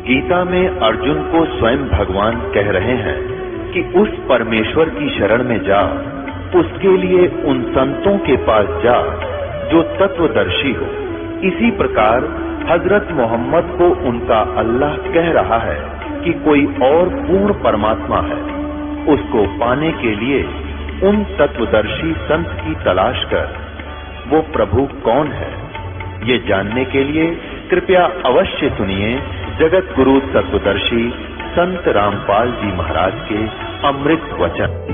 गीता में अर्जुन को स्वयं भगवान कह रहे हैं कि उस परमेश्वर की शरण में जा, उसके लिए उन संतों के पास जा जो तत्वदर्शी हो। इसी प्रकार हजरत मोहम्मद को उनका अल्लाह कह रहा है कि कोई और पूर्ण परमात्मा है। उसको पाने के लिए उन तत्वदर्शी संत की तलाश कर। वो प्रभु कौन है, ये जानने के लिए कृपया अवश्य सुनिए जगत गुरु तत्वदर्शी संत रामपाल जी महाराज के अमृत वचन।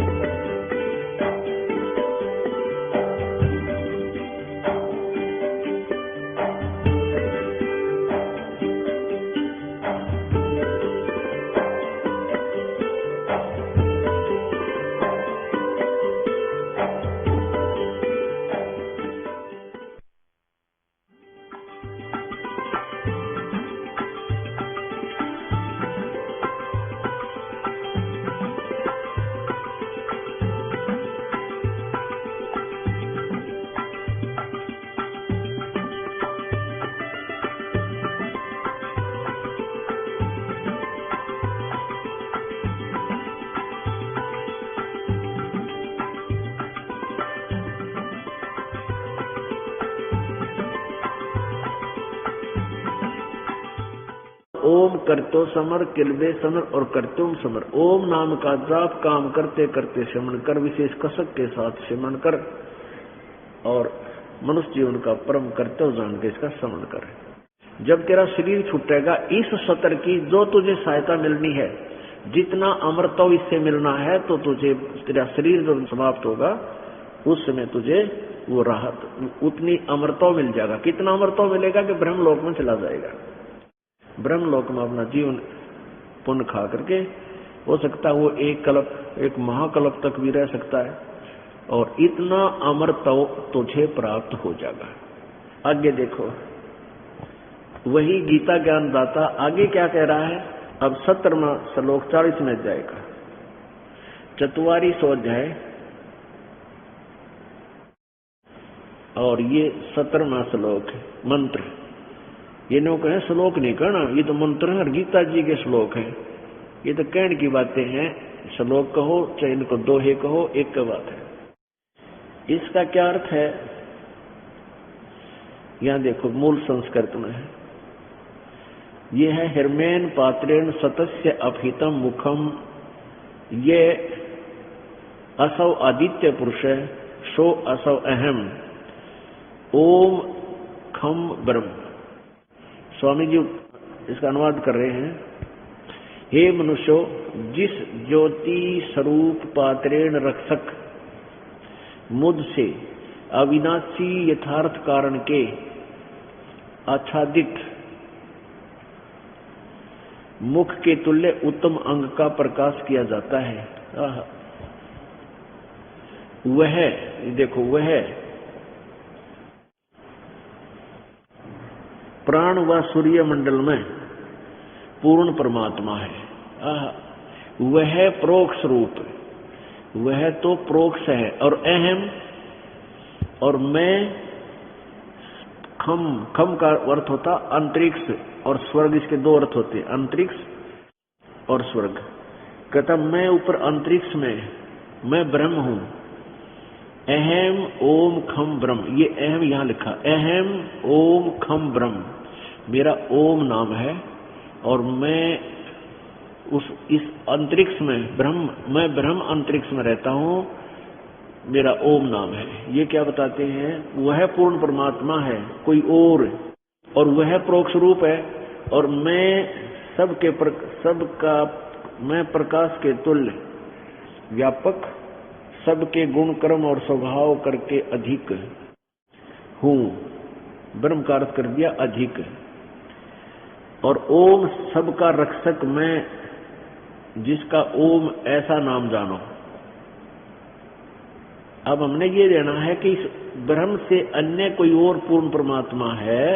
ओम करतो समर किलबे समर और करतुम समर। ओम नाम का जाप काम करते करते श्रवण कर, विशेष कसक के साथ श्रवण कर और मनुष्य जीवन का परम कर्तव्य जान के इसका श्रवण कर। जब तेरा शरीर छूटेगा इस सत्र की जो तुझे सहायता मिलनी है, जितना अमृतव इससे मिलना है, तो तुझे तेरा शरीर जब समाप्त होगा उस समय तुझे वो राहत उतनी अमृतव मिल जाएगा। कितना अमृतव मिलेगा कि ब्रह्मलोक में चला जाएगा। ब्रह्मलोक में अपना जीवन पुण्य खा करके हो सकता है वो एक कल्प, एक महाकल्प तक भी रह सकता है और इतना अमृतव तुझे प्राप्त हो जाएगा। आगे देखो, वही गीता ज्ञान दाता आगे क्या कह रहा है। अब 17वां श्लोक 40 में जाएगा। 44वां अध्याय और ये 17वां श्लोक है। मंत्र ये नो कहे श्लोक नहीं कहना, ये तो मंत्र है और गीता जी के श्लोक है। ये तो कहने की बातें हैं। श्लोक कहो चाहे इनको दोहे कहो, एक का बात है। इसका क्या अर्थ है यहां देखो, मूल संस्कृत में है। ये है हिरमेन पात्रेण सतस्य अपहितम मुखम, ये असौ आदित्य पुरुष है, सो असौ अहम ओम खम ब्रह्म। स्वामी जी इसका अनुवाद कर रहे हैं। हे मनुष्यो, जिस ज्योति स्वरूप पात्रेण रक्षक मुद से अविनाशी यथार्थ कारण के आच्छादित मुख के तुल्य उत्तम अंग का प्रकाश किया जाता है, वह देखो वह प्राण व सूर्य मंडल में पूर्ण परमात्मा है। वह प्रोक्ष रूप, वह तो प्रोक्ष है और अहम और मैं। खम, खम का अर्थ होता अंतरिक्ष और स्वर्ग, इसके दो अर्थ होते हैं, अंतरिक्ष और स्वर्ग। कहता मैं ऊपर अंतरिक्ष में मैं ब्रह्म हूं। अहम ओम खम ब्रह्म, ये अहम यहां लिखा, अहम ओम खम ब्रह्म, मेरा ओम नाम है और मैं इस अंतरिक्ष में ब्रह्म, मैं ब्रह्म अंतरिक्ष में रहता हूं, मेरा ओम नाम है। ये क्या बताते हैं, वह पूर्ण परमात्मा है, कोई और वह प्रोक्ष रूप है और मैं सबका मैं प्रकाश के तुल्य व्यापक, सबके गुण कर्म और स्वभाव करके अधिक हूं। ब्रह्म का अर्थ कर दिया अधिक। और ओम सबका रक्षक मैं, जिसका ओम ऐसा नाम जानो। अब हमने ये लेना है कि इस ब्रह्म से अन्य कोई और पूर्ण परमात्मा है,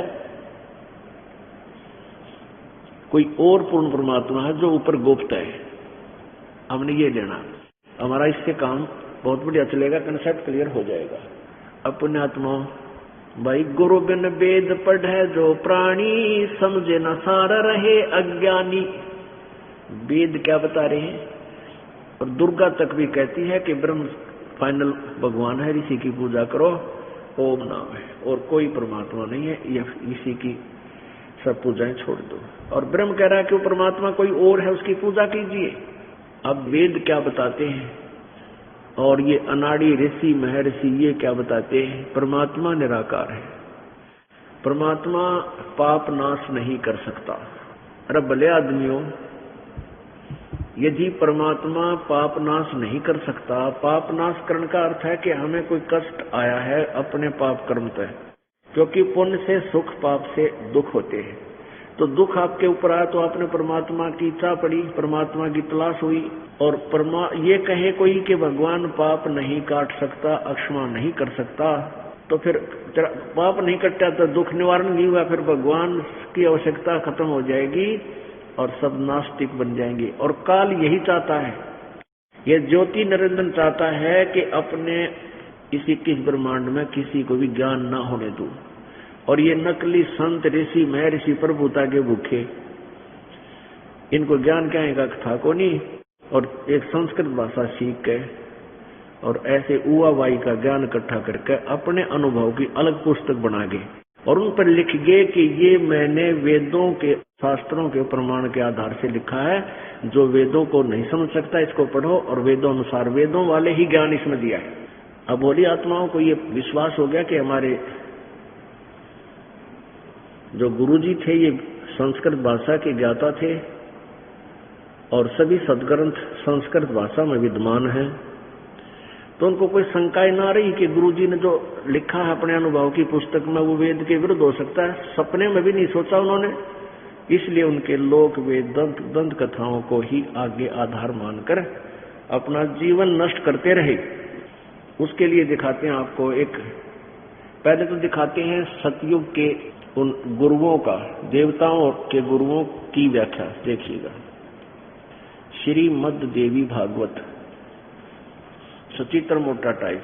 कोई और पूर्ण परमात्मा है जो ऊपर गुप्त है। हमने ये लेना, हमारा इससे काम बहुत बढ़िया चलेगा, कंसेप्ट क्लियर हो जाएगा। अब पुण्यात्माओं भाई गुरु बिन वेद पढ़े जो प्राणी, समझे न सार रहे अज्ञानी। वेद क्या बता रहे हैं? और दुर्गा तक भी कहती है कि ब्रह्म फाइनल भगवान है, इसी की पूजा करो, ओम नाम है और कोई परमात्मा नहीं है, ये इसी की सब पूजाएं छोड़ दो। और ब्रह्म कह रहा है कि वो परमात्मा कोई और है, उसकी पूजा कीजिए। अब वेद क्या बताते हैं और ये अनाड़ी ऋषि महर्षि ये क्या बताते हैं? परमात्मा निराकार है, परमात्मा पाप नाश नहीं कर सकता। अरे भले आदमियों, यदि परमात्मा पाप नाश नहीं कर सकता, पाप नाश करने का अर्थ है कि हमें कोई कष्ट आया है अपने पाप कर्म पे, क्योंकि पुण्य से सुख, पाप से दुख होते हैं। तो दुख आपके ऊपर आया तो आपने परमात्मा की इच्छा पड़ी, परमात्मा की तलाश हुई, और ये कहे कोई कि भगवान पाप नहीं काट सकता, अक्षमा नहीं कर सकता, तो फिर पाप नहीं कटा तो दुख निवारण नहीं हुआ, फिर भगवान की आवश्यकता खत्म हो जाएगी और सब नास्तिक बन जाएंगे। और काल यही चाहता है, ये ज्योति निरंजन चाहता है कि अपने इस 21 ब्रह्मांड में किसी को भी ज्ञान ना होने दो। और ये नकली संत ऋषि महर्षि प्रभुता के भूखे, इनको ज्ञान कहेगा था को नहीं, और एक संस्कृत भाषा सीख के और ऐसे उवाबाई का ज्ञान इकट्ठा करके अपने अनुभव की अलग पुस्तक बना गए और उन पर लिख गए कि ये मैंने वेदों के शास्त्रों के प्रमाण के आधार से लिखा है, जो वेदों को नहीं समझ सकता इसको पढ़ो, और वेदों अनुसार वेदों वाले ही ज्ञान इसमें दिया है। अब भोली आत्माओं को ये विश्वास हो गया कि हमारे जो गुरुजी थे ये संस्कृत भाषा के ज्ञाता थे और सभी सदग्रंथ संस्कृत भाषा में विद्यमान है, तो उनको कोई शंकाएं ना रही कि गुरुजी ने जो लिखा है अपने अनुभव की पुस्तक में वो वेद के विरुद्ध हो सकता है। सपने में भी नहीं सोचा उन्होंने, इसलिए उनके लोक वेद दंत कथाओं को ही आगे आधार मानकर अपना जीवन नष्ट करते रहे। उसके लिए दिखाते हैं आपको एक, पहले तो दिखाते हैं सतयुग के उन गुरुओं का, देवताओं के गुरुओं की व्याख्या देखिएगा। श्रीमद् देवी भागवत सचित्र मोटा टाइप,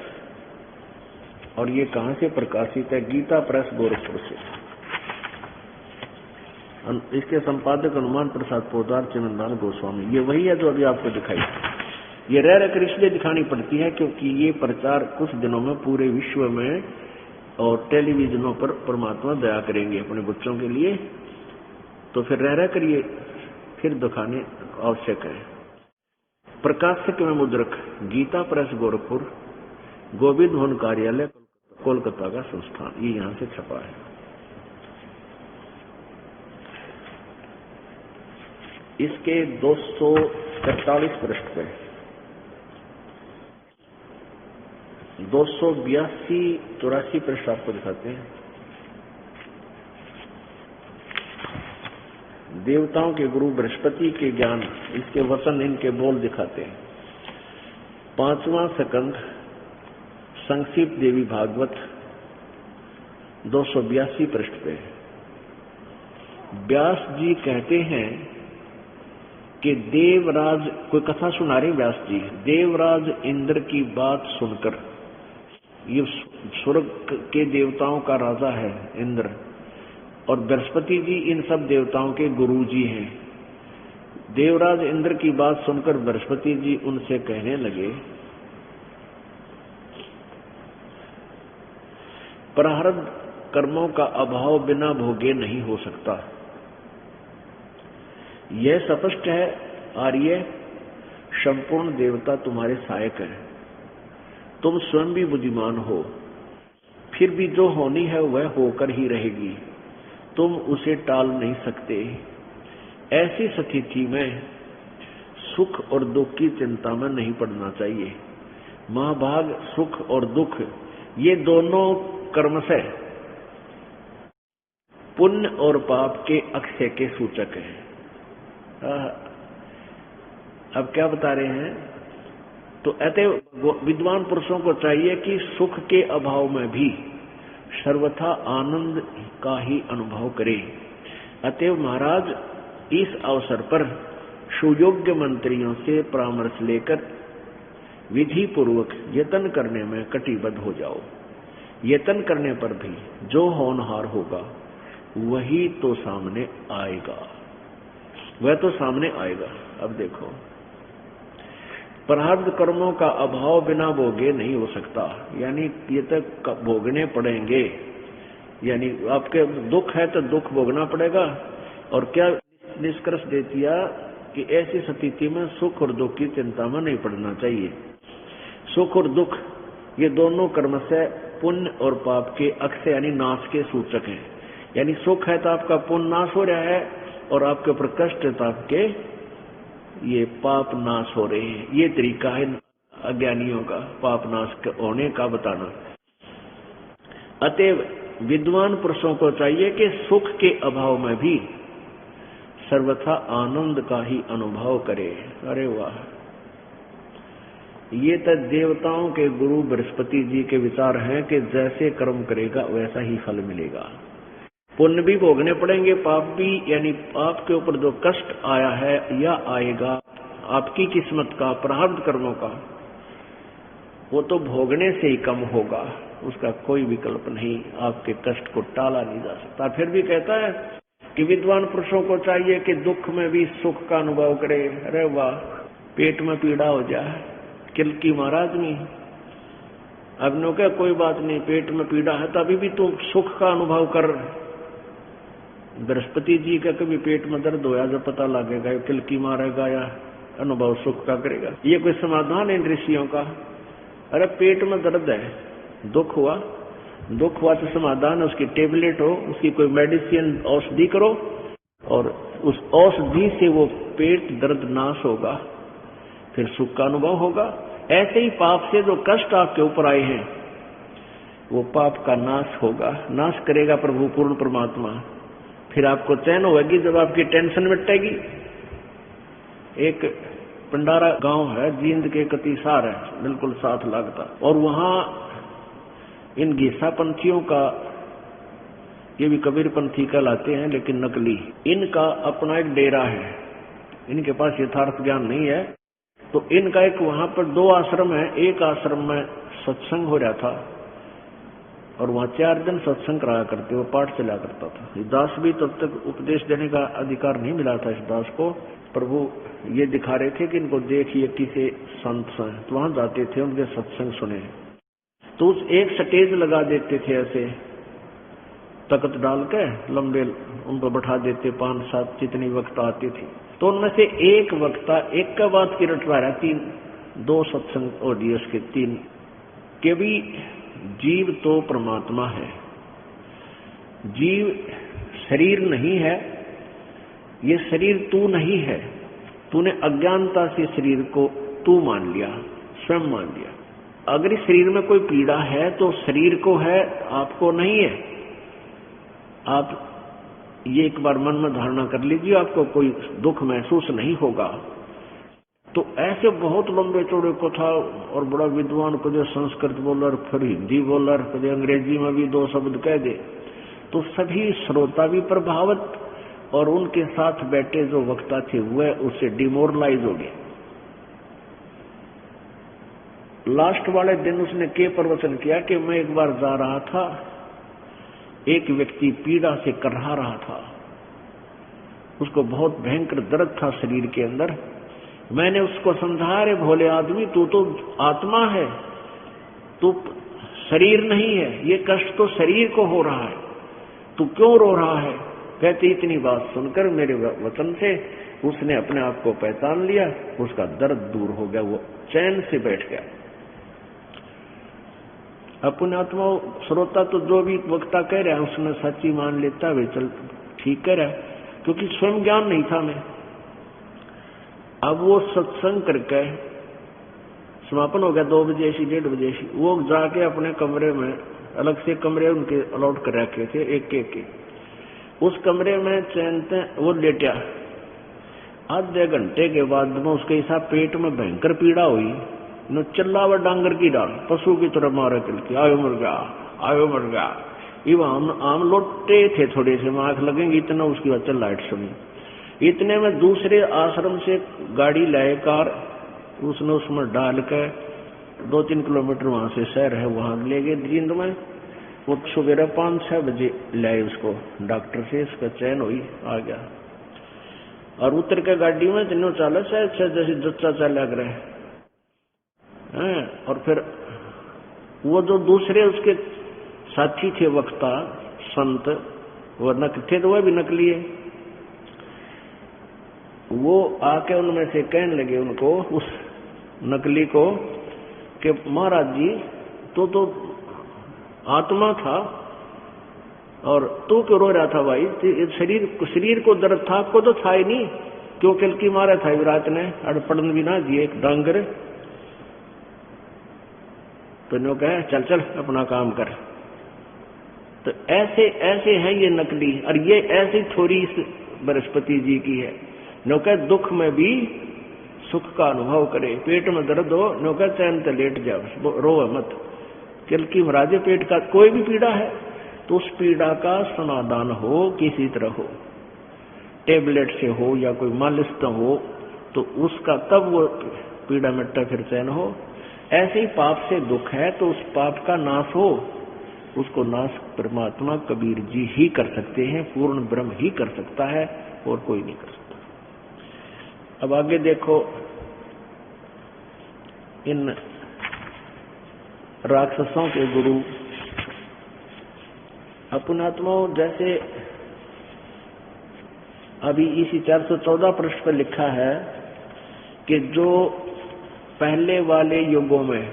और ये कहां से प्रकाशित है? गीता प्रेस गोरखपुर से। इसके संपादक हनुमान प्रसाद पोदार चंद्रलाल गोस्वामी। ये वही है जो अभी आपको दिखाई। ये रह कर इसलिए दिखानी पड़ती है क्योंकि ये प्रचार कुछ दिनों में पूरे विश्व में और टेलीविजनों पर परमात्मा दया करेंगे अपने बच्चों के लिए, तो फिर रह कर ये फिर दिखाने आवश्यक है। प्रकाशक में मुद्रक गीता प्रेस गोरखपुर, गोविंद भवन कार्यालय कोलकाता का संस्थान, ये यहां से छपा है। इसके 243 पृष्ठ पे 282-84 पृष्ठ आपको दिखाते हैं। देवताओं के गुरु बृहस्पति के ज्ञान, इसके वचन, इनके बोल दिखाते हैं। 5वां स्कंध संक्षिप्त देवी भागवत 282 पृष्ठ पे व्यास जी कहते हैं कि देवराज, कोई कथा सुना रहे व्यास जी, देवराज इंद्र की बात सुनकर, ये स्वर्ग के देवताओं का राजा है इंद्र, और बृहस्पति जी इन सब देवताओं के गुरु जी हैं। देवराज इंद्र की बात सुनकर बृहस्पति जी उनसे कहने लगे, प्रारब्ध कर्मों का अभाव बिना भोगे नहीं हो सकता। यह स्पष्ट है आर्य, संपूर्ण देवता तुम्हारे सहायक हैं, तुम स्वयं भी बुद्धिमान हो, फिर भी जो होनी है वह होकर ही रहेगी, तुम उसे टाल नहीं सकते। ऐसी स्थिति में सुख और दुख की चिंता में नहीं पड़ना चाहिए। महाभाग सुख और दुख ये दोनों कर्मशः पुण्य और पाप के अक्षय के सूचक हैं। अब क्या बता रहे हैं? तो अतः विद्वान पुरुषों को चाहिए कि सुख के अभाव में भी सर्वथा आनंद का ही अनुभव करें। अतएव महाराज इस अवसर पर सुयोग्य मंत्रियों से परामर्श लेकर विधि पूर्वक यत्न करने में कटिबद्ध हो जाओ। यत्न करने पर भी जो होनहार होगा वही तो सामने आएगा, वह तो सामने आएगा। अब देखो, प्रारब्ध कर्मों का अभाव बिना भोगे नहीं हो सकता, यानी ये तक भोगने पड़ेंगे, यानी आपके दुख है तो दुख भोगना पड़ेगा। और क्या निष्कर्ष दे दिया कि ऐसी स्थिति में सुख और दुख की चिंता में नहीं पड़ना चाहिए। सुख और दुख ये दोनों कर्म से पुण्य और पाप के अक्षय यानी नाश के सूचक हैं। यानी सुख है तो आपका पुण्य नाश हो रहा है, और आपके ऊपर कष्ट है तो आपके ये पाप नाश हो रहे हैं। ये तरीका है अज्ञानियों का पाप नाश होने का बताना। अतएव विद्वान पुरुषों को चाहिए कि सुख के अभाव में भी सर्वथा आनंद का ही अनुभव करे। अरे वाह, ये तो देवताओं के गुरु बृहस्पति जी के विचार हैं कि जैसे कर्म करेगा वैसा ही फल मिलेगा। पुण्य भी भोगने पड़ेंगे, पाप भी, यानी आपके ऊपर जो कष्ट आया है या आएगा आपकी किस्मत का, प्रारब्ध कर्मों का, वो तो भोगने से ही कम होगा, उसका कोई विकल्प नहीं, आपके कष्ट को टाला नहीं जा सकता। फिर भी कहता है कि विद्वान पुरुषों को चाहिए कि दुख में भी सुख का अनुभव करे। अरे वाह, पेट में पीड़ा हो जाए, किलकी महाराज नहीं, अब नो क्या कोई बात नहीं, पेट में पीड़ा है तो अभी भी तुम सुख का अनुभव कर। बृहस्पति जी का कभी पेट में दर्द होया जब पता लगेगा, किलकी मारेगा या अनुभव सुख का करेगा। ये कोई समाधान है इन ऋषियों का? अरे पेट में दर्द है, दुख हुआ तो समाधान है, उसकी टेबलेट हो, उसकी कोई मेडिसिन औषधि करो, और उस औषधि से वो पेट दर्द नाश होगा, फिर सुख का अनुभव होगा। ऐसे ही पाप से जो कष्ट आपके ऊपर आए हैं वो पाप का नाश होगा, नाश करेगा प्रभु पूर्ण परमात्मा। फिर आपको चैन होगी जब आपकी टेंशन मिटेगी। एक पंडारा गांव है, जींद के कतीसार है, बिल्कुल साथ लगता, और वहां इन घीसा पंथियों का, ये भी कबीर पंथी कहलाते हैं लेकिन नकली, इनका अपना एक डेरा है, इनके पास यथार्थ ज्ञान नहीं है। तो इनका एक वहां पर 2 आश्रम है, एक आश्रम में सत्संग हो रहा था और वहां 4 दिन सत्संग कराया करते, वो पाठ चला करता था। दास भी तब तक उपदेश देने का अधिकार नहीं मिला था इस दास को। प्रभु ये दिखा रहे थे कि इनको देखिए किसी संत हैं, तो वहां जाते थे, उनके सत्संग सुने, तो उस एक स्टेज लगा देते थे, ऐसे तख्त डाल के लंबे उनको बैठा देते, 5-7 जितनी वक्ता आती थी। तो उनमें से एक वक्ता एक का बात की रटवा रहा, 2 सत्संग ऑडियंस के 3 के भी जीव तो परमात्मा है, जीव शरीर नहीं है, ये शरीर तू नहीं है, तूने अज्ञानता से शरीर को तू मान लिया, स्वयं मान लिया। अगर इस शरीर में कोई पीड़ा है तो शरीर को है, आपको नहीं है। आप ये एक बार मन में धारणा कर लीजिए, आपको कोई दुख महसूस नहीं होगा। तो ऐसे बहुत लंबे चौड़े कथा, और बड़ा विद्वान, कदे संस्कृत बोलर, फिर हिंदी बोलर, कदे अंग्रेजी में भी 2 शब्द कह दे, तो सभी श्रोता भी प्रभावित, और उनके साथ बैठे जो वक्ता थे वह उससे डिमोरलाइज हो गए। लास्ट वाले दिन उसने के प्रवचन किया कि मैं एक बार जा रहा था, एक व्यक्ति पीड़ा से करहा रहा था, उसको बहुत भयंकर दर्द था शरीर के अंदर। मैंने उसको समझाया, रे भोले आदमी, तू तो आत्मा है, तू शरीर नहीं है, ये कष्ट तो शरीर को हो रहा है, तू क्यों रो रहा है? कहते इतनी बात सुनकर मेरे वचन से उसने अपने आप को पहचान लिया, उसका दर्द दूर हो गया, वो चैन से बैठ गया। अपने आत्मा श्रोता तो जो भी वक्ता कह रहा है उसने सच्ची मान लेता है, चल ठीक कह रहा है, क्योंकि स्वयं ज्ञान नहीं था मैं। अब वो सत्संग करके समापन हो गया, 2 बजे ऐसी 1:30 बजे ऐसी, वो जाके अपने कमरे में, अलग से कमरे उनके अलॉट कर रखे थे एक एक, उस कमरे में चैन से वो लेटा। आधे घंटे के बाद में उसके हिसाब पेट में भयंकर पीड़ा हुई, न चिल्लावा डांगर की डाल, पशु की तरह मारे किलकी, आयो मर गया, आयो मर गया। ये आम लोटे थे थोड़े से, आंख लगेंगे इतना, उसकी वजह लाइट सुनी। इतने में दूसरे आश्रम से गाड़ी लाए, कार, उसने उसमें डाल के 2-3 किलोमीटर वहां से शहर है, वहां ले गए जींद में। वो सवेरे 5-6 बजे लाए उसको डॉक्टर से, इसका चैन हुई, आ गया। और उतर के गाड़ी में तीनों चाले से जैसे जच्चा चल लग रहे हैं। और फिर वो जो दूसरे उसके साथी थे वक्ता संत, वो थे तो वह भी नकली है, वो आके उनमें से कहने लगे उनको, उस नकली को, कि महाराज जी तो आत्मा था और तू क्यों रो रहा था भाई? शरीर को दर्द था, आपको तो था ही नहीं, क्यों किलकी मारा था विराट ने, अड़पड़न भी ना जी एक डांगर। तो नो कहे चल चल अपना काम कर। तो ऐसे ऐसे है ये नकली, और ये ऐसी थोड़ी इस बृहस्पति जी की है। नो कहे दुख में भी सुख का अनुभव करे, पेट में दर्द हो नो कहे चैन से लेट जाओ, रो मत। किलकी महाराज पेट का कोई भी पीड़ा है तो उस पीड़ा का समाधान हो किसी तरह हो, टेबलेट से हो या कोई मालिश तो हो, तो उसका तब वो पीड़ा मिटता फिर चैन हो। ऐसे ही पाप से दुख है तो उस पाप का नाश हो, उसको नाश परमात्मा कबीर जी ही कर सकते हैं, पूर्ण ब्रह्म ही कर सकता है और कोई नहीं कर सकता। अब आगे देखो, इन राक्षसों के गुरु अपनात्माओं, जैसे अभी इसी 414 पृष्ठ पर लिखा है कि जो पहले वाले युगों में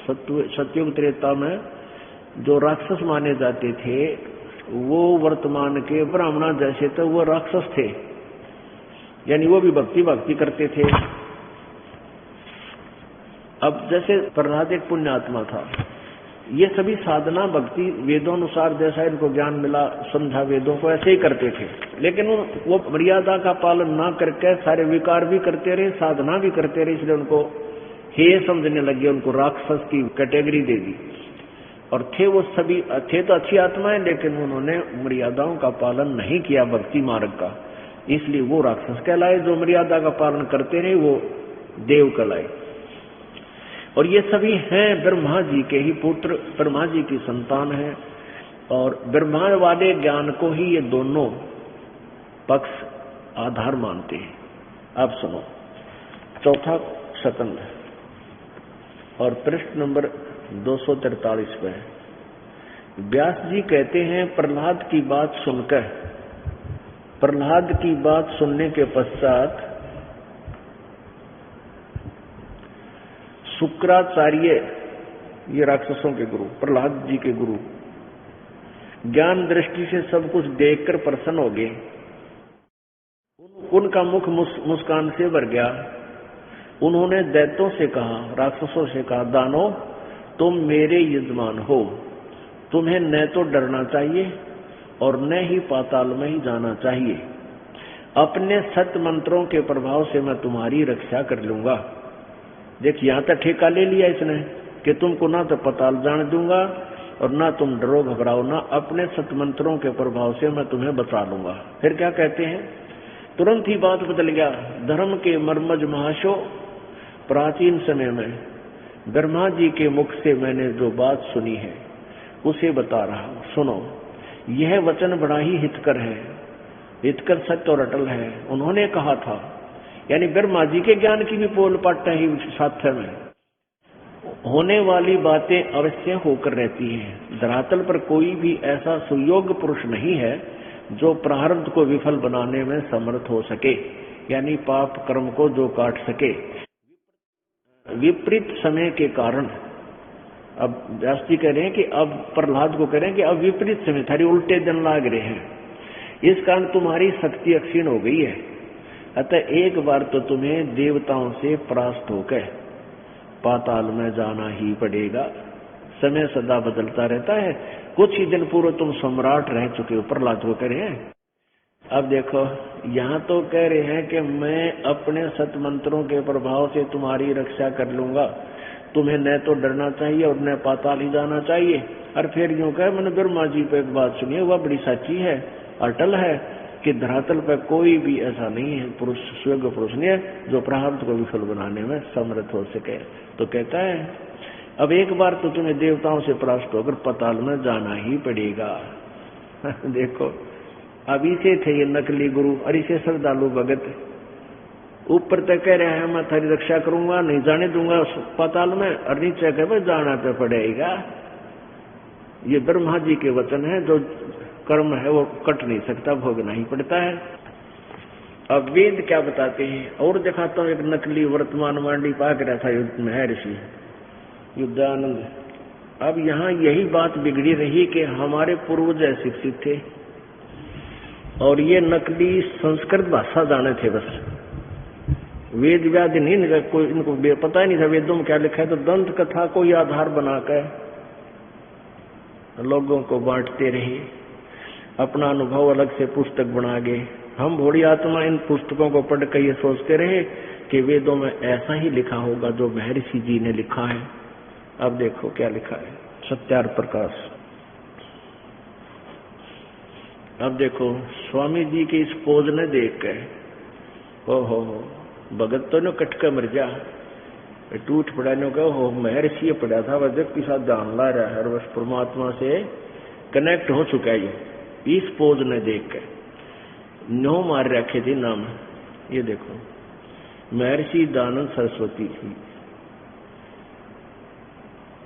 सतयुग त्रेता में जो राक्षस माने जाते थे, वो वर्तमान के ब्राह्मणा जैसे तो वो राक्षस थे, यानी वो भी भक्ति करते थे। अब जैसे प्रहलाद एक पुण्य आत्मा था, ये सभी साधना भक्ति वेदों अनुसार जैसा इनको ज्ञान मिला, समझा वेदों को, ऐसे ही करते थे। लेकिन वो मर्यादा का पालन ना करके सारे विकार भी करते रहे, साधना भी करते रहे, इसलिए उनको हे समझने लगे, उनको राक्षस की कैटेगरी दे दी। और थे वो सभी थे तो अच्छी आत्माएं, लेकिन उन्होंने मर्यादाओं का पालन नहीं किया भक्ति मार्ग का, इसलिए वो राक्षस कहलाए। जो मर्यादा का पालन करते रहे वो देव कहलाए। और ये सभी हैं ब्रह्मा जी के ही पुत्र, ब्रह्मा जी की संतान है, और ब्रह्मा वाले ज्ञान को ही ये दोनों पक्ष आधार मानते हैं। अब सुनो चौथा स्कंद और पृष्ठ नंबर 243 पे व्यास जी कहते हैं, प्रहलाद की बात सुनकर, प्रहलाद की बात सुनने के पश्चात शुक्राचार्य, ये राक्षसों के गुरु, प्रहलाद जी के गुरु, ज्ञान दृष्टि से सब कुछ देखकर प्रसन्न हो गए। उनका मुख मुस्कान से भर गया। उन्होंने दैत्यों से कहा, राक्षसों से कहा, दानव तुम मेरे यजमान हो, तुम्हें न तो डरना चाहिए और न ही पाताल में ही जाना चाहिए। अपने सत मंत्रों के प्रभाव से मैं तुम्हारी रक्षा कर लूंगा। देख, यहां तक ठेका ले लिया इसने कि तुमको ना तो पाताल जाने दूंगा और ना तुम डरो घबराओ, ना अपने सत मंत्रों के प्रभाव से मैं तुम्हें बचा लूंगा। फिर क्या कहते हैं, तुरंत ही बात बदल गया। धर्म के मर्मज महाशो, प्राचीन समय में ब्रह्मा जी के मुख से मैंने जो बात सुनी है उसे बता रहा हूं, सुनो। यह वचन बड़ा ही हितकर है, हितकर सत्य और अटल है। उन्होंने कहा था, यानी ब्रह्मा जी के ज्ञान की भी पोल पाट ही साथ में होने वाली बातें अवश्य होकर रहती हैं। धरातल पर कोई भी ऐसा सुयोग्य पुरुष नहीं है जो प्रारब्ध को विफल बनाने में समर्थ हो सके, यानी पाप कर्म को जो काट सके। विपरीत समय के कारण, अब व्यास जी कह रहे हैं कि अब प्रहलाद को कह रहे हैं कि अब विपरीत समय, थारी उल्टे दिन लाग रहे हैं, इस कारण तुम्हारी शक्ति अक्षीण हो गई है। अतः एक बार तो तुम्हें देवताओं से परास्त होकर पाताल में जाना ही पड़ेगा। समय सदा बदलता रहता है, कुछ ही दिन पूर्व तुम सम्राट रह चुके हो, प्रहलाद को कह रहे हैं। अब देखो, यहाँ तो कह रहे हैं कि मैं अपने सत मंत्रों के प्रभाव से तुम्हारी रक्षा कर लूंगा, तुम्हें न तो डरना चाहिए और न पाताल ही जाना चाहिए। और फिर यूं कहे, मैंने ब्रह्मा जी पे एक बात सुनी है, वह बड़ी सच्ची है, अटल है, कि धरातल पर कोई भी ऐसा नहीं है पुरुष, सुयोग्य पुरुष नहीं है जो प्रारब्ध को विफल बनाने में समर्थ हो सके। तो कहता है अब एक बार तो तुम्हें देवताओं से परास्त होकर पाताल में जाना ही पड़ेगा। देखो, अब इसे थे ये नकली गुरु और इसे श्रद्धालु भगत। ऊपर तक कह रहे हैं मैं थारी रक्षा करूंगा, नहीं जाने दूंगा पाताल में, और नीचे कह जाना तो पड़ेगा। ये ब्रह्मा जी के वचन है, जो कर्म है वो कट नहीं सकता, भोगना ही पड़ता है। अब वेद क्या बताते हैं और दिखाता हूं। एक नकली वर्तमान मांडी पाक रहा था युद्ध में, है ऋषि युद्धानंद। अब यहाँ यही बात बिगड़ी रही कि हमारे पूर्वज शिक्षित थे और ये नकली संस्कृत भाषा जाने थे बस। वेद व्याध नहीं, कोई इनको पता ही नहीं था वेदों में क्या लिखा है। तो दंत कथा को ही आधार बनाकर लोगों को बांटते रहे, अपना अनुभव अलग से पुस्तक बना गए। हम भोली आत्मा इन पुस्तकों को पढ़कर ये सोचते रहे कि वेदों में ऐसा ही लिखा होगा जो महर्षि जी ने लिखा है। अब देखो क्या लिखा है, सत्यार्थ प्रकाश। अब देखो स्वामी जी की इस पोज ने देख के हो भगत तो न कटका मर जा, टूट पड़ा नो का हो महर्षि पड़ा था वह के साथ ध्यान ला रहा है और बस परमात्मा से कनेक्ट हो चुका है। ये इस पोज ने देख के नो मार रखे थे नाम। ये देखो महर्षि दयानंद सरस्वती थी।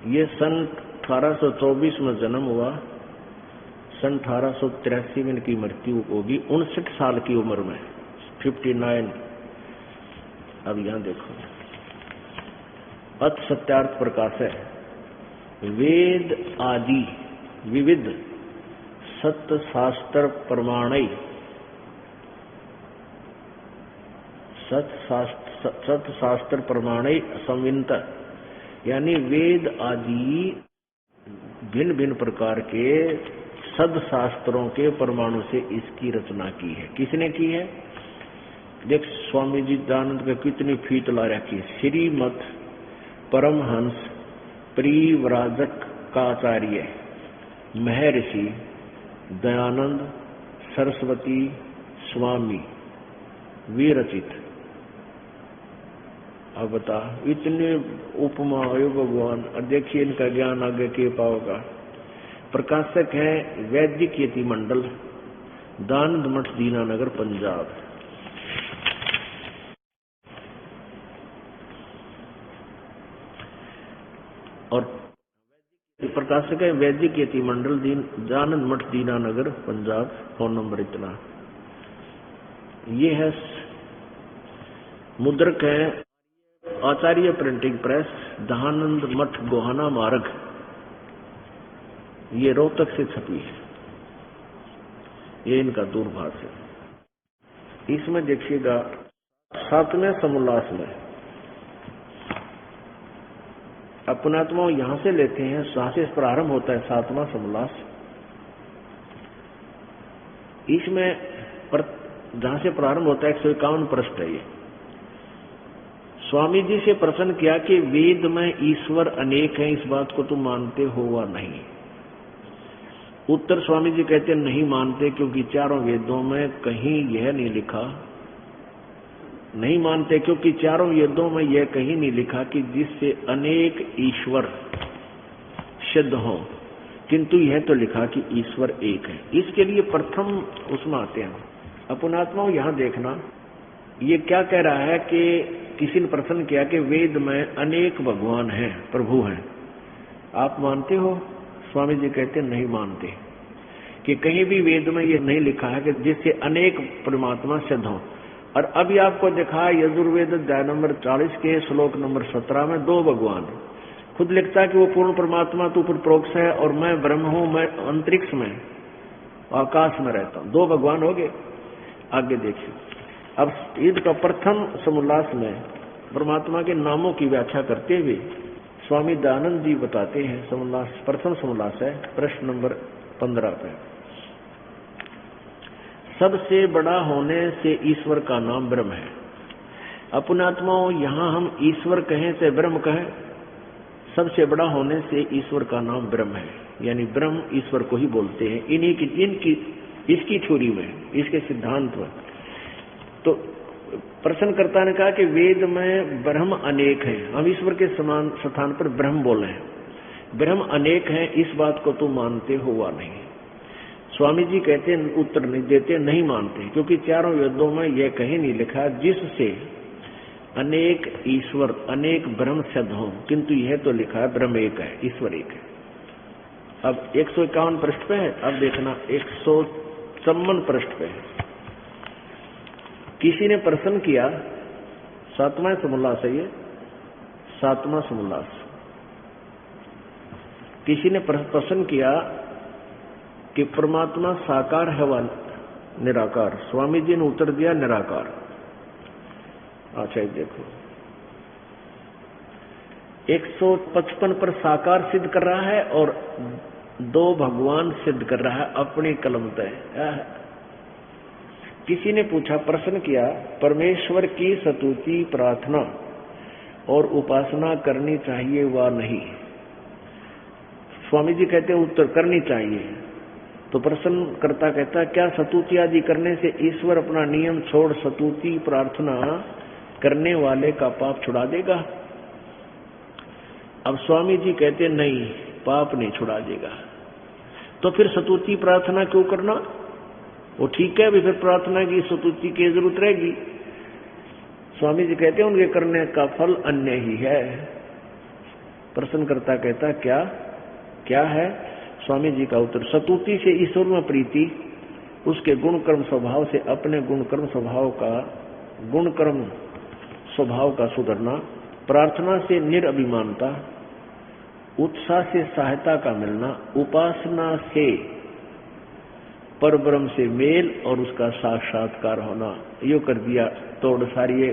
ये सन 1824 में जन्म हुआ, सन 1883 में इनकी मृत्यु होगी 59 साल की उम्र में, 59। अब यहां देखो अथ सत्यार्थ प्रकाश है। वेद आदि विविध सत्य शास्त्र प्रमाणय, सत्य शास्त्र प्रमाणय संवित, यानी वेद आदि भिन्न भिन्न प्रकार के सदशास्त्रों के परमाणु से इसकी रचना की है। किसने की है? देख स्वामी जी दयानंद का कितनी फीट ला रखी है। श्रीमद परमहंस परिव्राजक का आचार्य महर्षि दयानंद सरस्वती स्वामी विरचित। अब बता इतने उपमा हो भगवान, और देखिए इनका ज्ञान आगे के पाओगा। प्रकाशक है वैदिक यति मंडल, दानंद मठ, दीनानगर, पंजाब। और प्रकाशक है वैदिक यति मंडल, दानंद मठ, दीनानगर, पंजाब। फोन नंबर इतना। ये है मुद्रक है आचार्य प्रिंटिंग प्रेस, दयानंद मठ, गोहाना मार्ग। ये रोहतक से छपी है। ये इनका दूरभाष है। इसमें देखिएगा 7वें समोल्लास में अपनात्मा यहां से लेते हैं, जहां से प्रारंभ होता है 7वां समोल्लास। इसमें जहां से प्रारंभ होता है 151 पृष्ठ है। ये स्वामी जी से प्रश्न किया कि वेद में ईश्वर अनेक है, इस बात को तुम मानते हो वा नहीं? उत्तर स्वामी जी कहते नहीं मानते, क्योंकि चारों वेदों में कहीं यह नहीं लिखा। नहीं मानते क्योंकि चारों वेदों में यह कहीं नहीं लिखा कि जिससे अनेक ईश्वर सिद्ध हो, किंतु यह तो लिखा कि ईश्वर एक है। इसके लिए प्रथम उसमें आते हैं अपनात्माओं। यहां देखना ये क्या कह रहा है कि किसी ने प्रश्न किया कि वेद में अनेक भगवान हैं, प्रभु हैं, आप मानते हो? स्वामी जी कहते नहीं मानते, कि कहीं भी वेद में ये नहीं लिखा है कि जिससे अनेक परमात्मा सिद्ध हो। और अभी आपको दिखा यजुर्वेद अध्याय नंबर 40 के श्लोक नंबर 17 में 2 भगवान। खुद लिखता है कि वो पूर्ण परमात्मा तो ऊपर प्रोक्ष है और मैं ब्रह्म हूं, मैं अंतरिक्ष में आकाश में रहता हूं। 2 भगवान हो गए। आगे देखिए अब ईद का प्रथम समोल्लास में परमात्मा के नामों की व्याख्या करते हुए स्वामी दयानंद जी बताते हैं। समोल्लास प्रथम समोल्लास है, प्रश्न नंबर 15 पे। सबसे बड़ा होने से ईश्वर का नाम ब्रह्म है। अपनात्माओं यहां हम ईश्वर कहें चाहे ब्रह्म कहें, सबसे बड़ा होने से ईश्वर का नाम ब्रह्म है, यानी ब्रह्म ईश्वर को ही बोलते हैं। इन्हीं की इसकी थ्योरी में, इसके सिद्धांत में। तो प्रश्नकर्ता ने कहा कि वेद में ब्रह्म अनेक है, हम ईश्वर के समान स्थान पर ब्रह्म बोले हैं, ब्रह्म अनेक हैं, इस बात को तुम मानते हो वा नहीं? स्वामी जी कहते उत्तर नहीं देते, नहीं मानते, क्योंकि चारों वेदों में यह कहीं नहीं लिखा जिससे अनेक ईश्वर अनेक ब्रह्म सिद्ध हो, किंतु यह तो लिखा है ब्रह्म एक है, ईश्वर एक है। अब 151 पृष्ठ पे है, अब देखना 154 पृष्ठ पे है। किसी ने प्रश्न किया, 7वां समोल्लास है ये, 7वां समोल्लास। किसी ने प्रश्न किया कि परमात्मा साकार है व निराकार? स्वामी जी ने उत्तर दिया निराकार। अच्छा देखो 155 पर साकार सिद्ध कर रहा है और 2 भगवान सिद्ध कर रहा है अपनी कलम तय। किसी ने पूछा, प्रश्न किया, परमेश्वर की स्तुति प्रार्थना और उपासना करनी चाहिए व नहीं? स्वामी जी कहते हैं उत्तर करनी चाहिए। तो प्रश्नकर्ता कहता है, क्या स्तुति आदि करने से ईश्वर अपना नियम छोड़ स्तुति प्रार्थना करने वाले का पाप छुड़ा देगा? अब स्वामी जी कहते नहीं, पाप नहीं छुड़ा देगा। तो फिर स्तुति प्रार्थना क्यों करना? वो ठीक है, अभी फिर प्रार्थना की स्तुति की जरूरत रहेगी। स्वामी जी कहते हैं उनके करने का फल अन्य ही है। प्रश्नकर्ता कहता क्या क्या है? स्वामी जी का उत्तर, स्तुति से ईश्वर में प्रीति, उसके गुण कर्म स्वभाव से अपने गुण कर्म स्वभाव का सुधरना, प्रार्थना से निरअभिमानता, उत्साह से सहायता का मिलना, उपासना से परब्रह्म से मेल और उसका साक्षात्कार होना। यो कर दिया तोड़ सारी,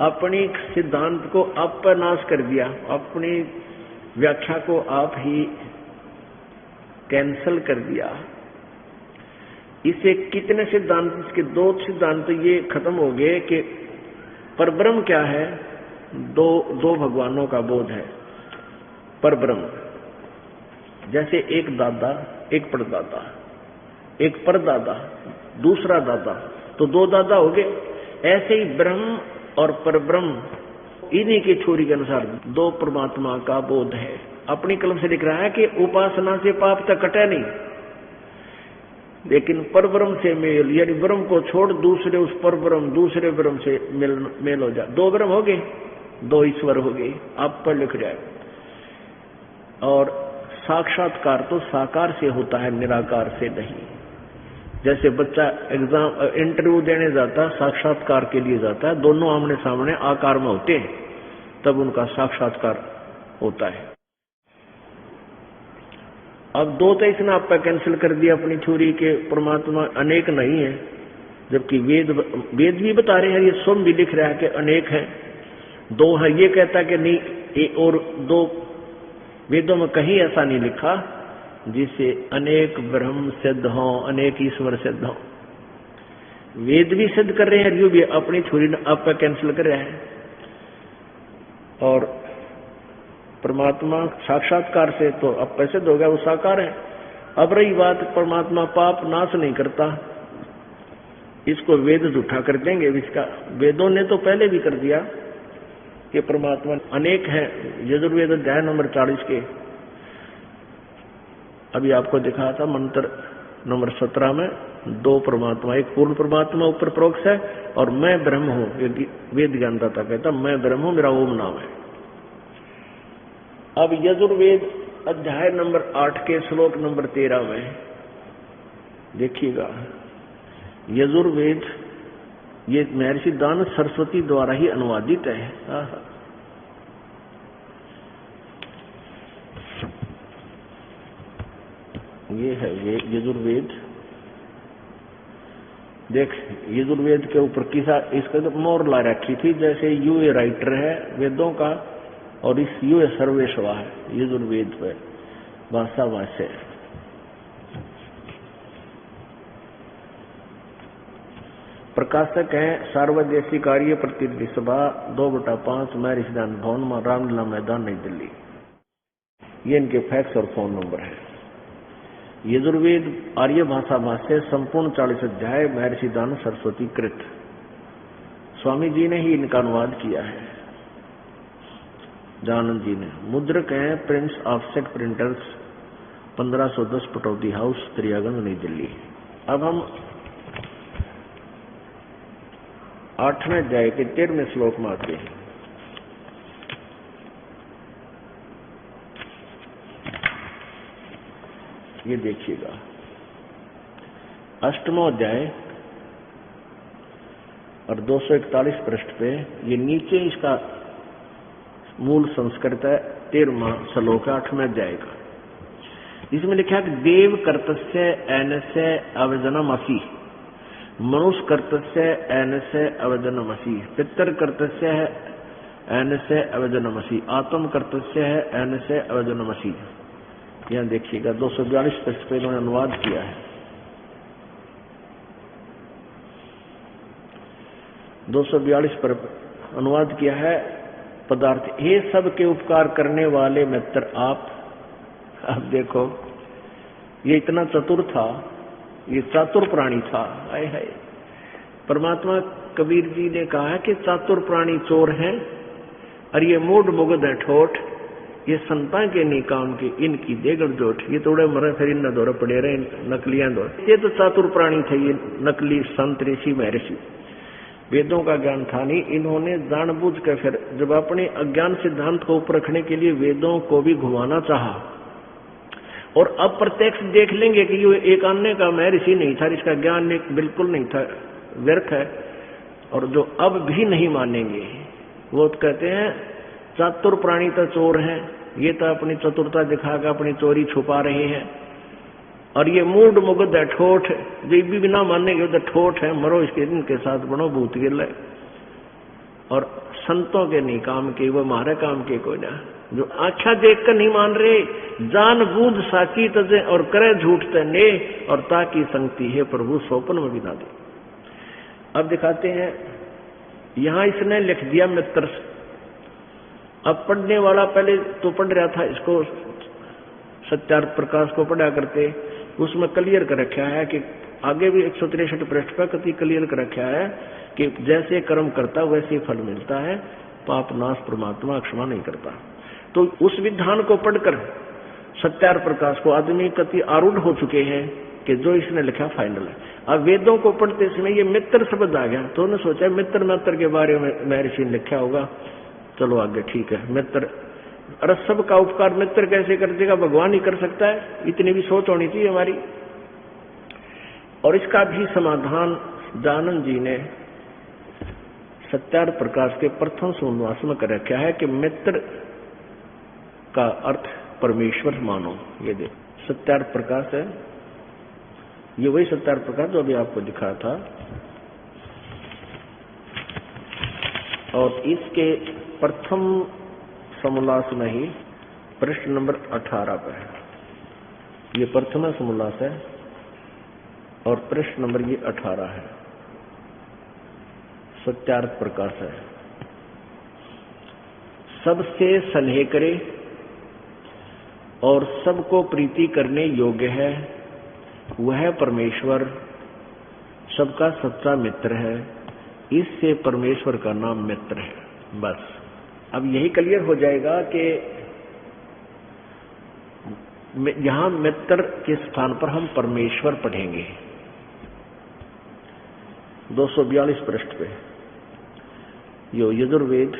अपनी सिद्धांत को आप पर नाश कर दिया, अपनी व्याख्या को आप ही कैंसल कर दिया। इसे कितने सिद्धांत, इसके 2 सिद्धांत ये खत्म हो गए कि परब्रह्म क्या है? दो भगवानों का बोध है परब्रह्म। जैसे एक दादा, एक परदादा, एक परदादा, दूसरा दादा, तो 2 दादा हो गए। ऐसे ही ब्रह्म और परब्रह्म, इन्हीं की थ्योरी के अनुसार 2 परमात्मा का बोध है। अपनी कलम से लिख रहा है कि उपासना से पाप तक कटे नहीं, लेकिन परब्रह्म से मेल, यानी ब्रह्म को छोड़ दूसरे उस परब्रह्म, दूसरे ब्रह्म से मेल हो जाए। 2 ब्रह्म हो गए, 2 ईश्वर हो गए, आप पर लिख जाए। और साक्षात्कार तो साकार से होता है, निराकार से नहीं। जैसे बच्चा एग्जाम इंटरव्यू देने जाता, साक्षात्कार के लिए जाता है, दोनों आमने सामने आकार में होते हैं, तब उनका साक्षात्कार होता है। अब 2 तो इसने आप पर कैंसिल कर दिया अपनी थ्योरी के परमात्मा अनेक नहीं है, जबकि वेद भी बता रहे हैं, ये स्वयं भी लिख रहा है कि अनेक है, 2 है। ये कहता है कि नहीं, और 2 वेदों में कहीं ऐसा नहीं लिखा जिससे अनेक ब्रह्म सिद्ध हो, अनेक ईश्वर सिद्ध हो। वेद भी सिद्ध कर रहे हैं, यू भी अपनी थ्योरी आप पर कैंसिल कर रहे हैं। और परमात्मा साक्षात्कार से तो अब सिद्ध हो गया, वो साकार है। अब रही बात, परमात्मा पाप नाश नहीं करता, इसको वेद झूठा कर देंगे। इसका वेदों ने तो पहले भी कर दिया कि परमात्मा अनेक है। यजुर्वेद अध्याय नंबर 40 के अभी आपको दिखा था मंत्र नंबर 17 में 2 परमात्मा, एक पूर्ण परमात्मा ऊपर प्रोक्ष है और मैं ब्रह्म हूं। वेद जानता था, कहता मैं ब्रह्म हूं, मेरा ओम नाम है। अब यजुर्वेद अध्याय नंबर 8 के श्लोक नंबर 13 में देखिएगा, यजुर्वेद ये महर्षि दान सरस्वती द्वारा ही अनुवादित है। ये है यजुर्वेद। देख, यजुर्वेद के ऊपर किसा इसका तो मोहर ला रखी थी, जैसे यू ए राइटर है वेदों का और इस यू ए सर्वेश्वा है यजुर्वेद पे भाषा भाष्य। प्रकाशक है सार्वदेशी कार्य प्रतिनिधि सभा 2/5 महर्षिदान भवन, रामलीला मैदान, नई दिल्ली। ये इनके फैक्स और फोन नंबर है। यजुर्वेद आर्य भाषा भाष्य संपूर्ण 40 अध्याय महर्षि दान सरस्वती कृत। स्वामी जी ने ही इनका अनुवाद किया है, दयानंद जी ने। मुद्रक हैं Prince offset printers, 1510 Pataudi house, Daryaganj, नई दिल्ली। अब हम 8वें अध्याय के 13वें श्लोक में आते हैं। ये देखिएगा, 8वां अध्याय और 241 पृष्ठ पे, ये नीचे इसका मूल संस्कृत है, 13वां श्लोक है 8वें अध्याय का। इसमें लिखा है कि देव कर्तस्य एनस्य अवजनमसि, मनुष्य कर्तस्य एनस्य अवजनमसि, पितर कर्तस्य एनस्य अवजनमसि, आत्म कर्तस्य एनस्य अवजनमसि। यहां देखिएगा 242 पृष्ठ पे इन्होंने अनुवाद किया है। 242 पर अनुवाद किया है पदार्थ, हे सबके उपकार करने वाले मित्र आप। अब देखो, ये इतना चतुर था, ये चातुर प्राणी था। हाय हाय, परमात्मा कबीर जी ने कहा है कि चातुर प्राणी चोर हैं और ये मूड मुगद है ठोठ, ये संता के नहीं काम के, इनकी देगड़ जोठ। ये तोड़े मरे फिर इन दौरे पड़े रहे, नकलियां दौरे। ये तो चातुर प्राणी थे, ये नकली संत ऋषि महर्षि। वेदों का ज्ञान था नहीं, इन्होंने जानबूझ कर फिर जब अपने अज्ञान सिद्धांत को ऊपर रखने के लिए वेदों को भी घुमाना चाहा, और अब प्रत्यक्ष देख लेंगे कि ये एक अन्य का महर्षि नहीं था, इसका ज्ञान बिल्कुल नहीं था, व्यर्थ है। और जो अब भी नहीं मानेंगे वो तो कहते हैं चातुर प्राणी तो चोर हैं, ये तो अपनी चतुरता दिखाकर अपनी चोरी छुपा रहे हैं। और ये मूड मुगद है ठोठ, जो भी बिना मानने के उधर ठोठ है, मरो इसके इनके साथ बनो भूत गिर। और संतों के नहीं काम के, वो हमारे काम के कोई ना, जो अच्छा देखकर नहीं मान रहे, जान बूझ साची तजे और करे झूठ तने, और ताकि संगति है प्रभु सोपन में बिना दे। अब दिखाते हैं, यहां इसने लिख दिया मित्र। अब पढ़ने वाला पहले तो पढ़ रहा था, इसको सत्यार्थ प्रकाश को पढ़ा करते, उसमें क्लियर कर रखा है कि आगे भी 163 पृष्ठ पर कति क्लियर कर रखा है कि जैसे कर्म करता वैसे फल मिलता है, पाप नाश परमात्मा क्षमा नहीं करता। तो उस विधान को पढ़कर सत्यार्थ प्रकाश को आदमी कति आरूढ़ हो चुके हैं कि जो इसने लिखा फाइनल है। अब वेदों को पढ़ते समय ये मित्र शब्द आ गया, तो उन्होंने सोचा मित्र के बारे में महर्षि ने लिखा होगा, चलो आगे ठीक है। मित्र, अरे सबका उपकार मित्र कैसे कर देगा, भगवान ही कर सकता है, इतनी भी सोच होनी चाहिए हमारी। और इसका भी समाधान दयानंद जी ने सत्यार्थ प्रकाश के प्रथम सोमवास में कर रखा है कि मित्र का अर्थ परमेश्वर मानो। ये देख सत्यार्थ प्रकाश है, ये वही सत्यार्थ प्रकाश जो अभी आपको दिखा था। और इसके प्रथम समोल्लास में ही पृष्ठ नंबर 18 पर है, ये प्रथम समोल्लास है और पृष्ठ नंबर ये 18 है, सत्यार्थ प्रकाश है। सबसे स्नेह करे और सबको प्रीति करने योग्य है, वह परमेश्वर सबका सच्चा मित्र है, इससे परमेश्वर का नाम मित्र है। बस अब यही क्लियर हो जाएगा कि यहां मित्र के स्थान पर हम परमेश्वर पढ़ेंगे। 242 पृष्ठ पे यो यजुर्वेद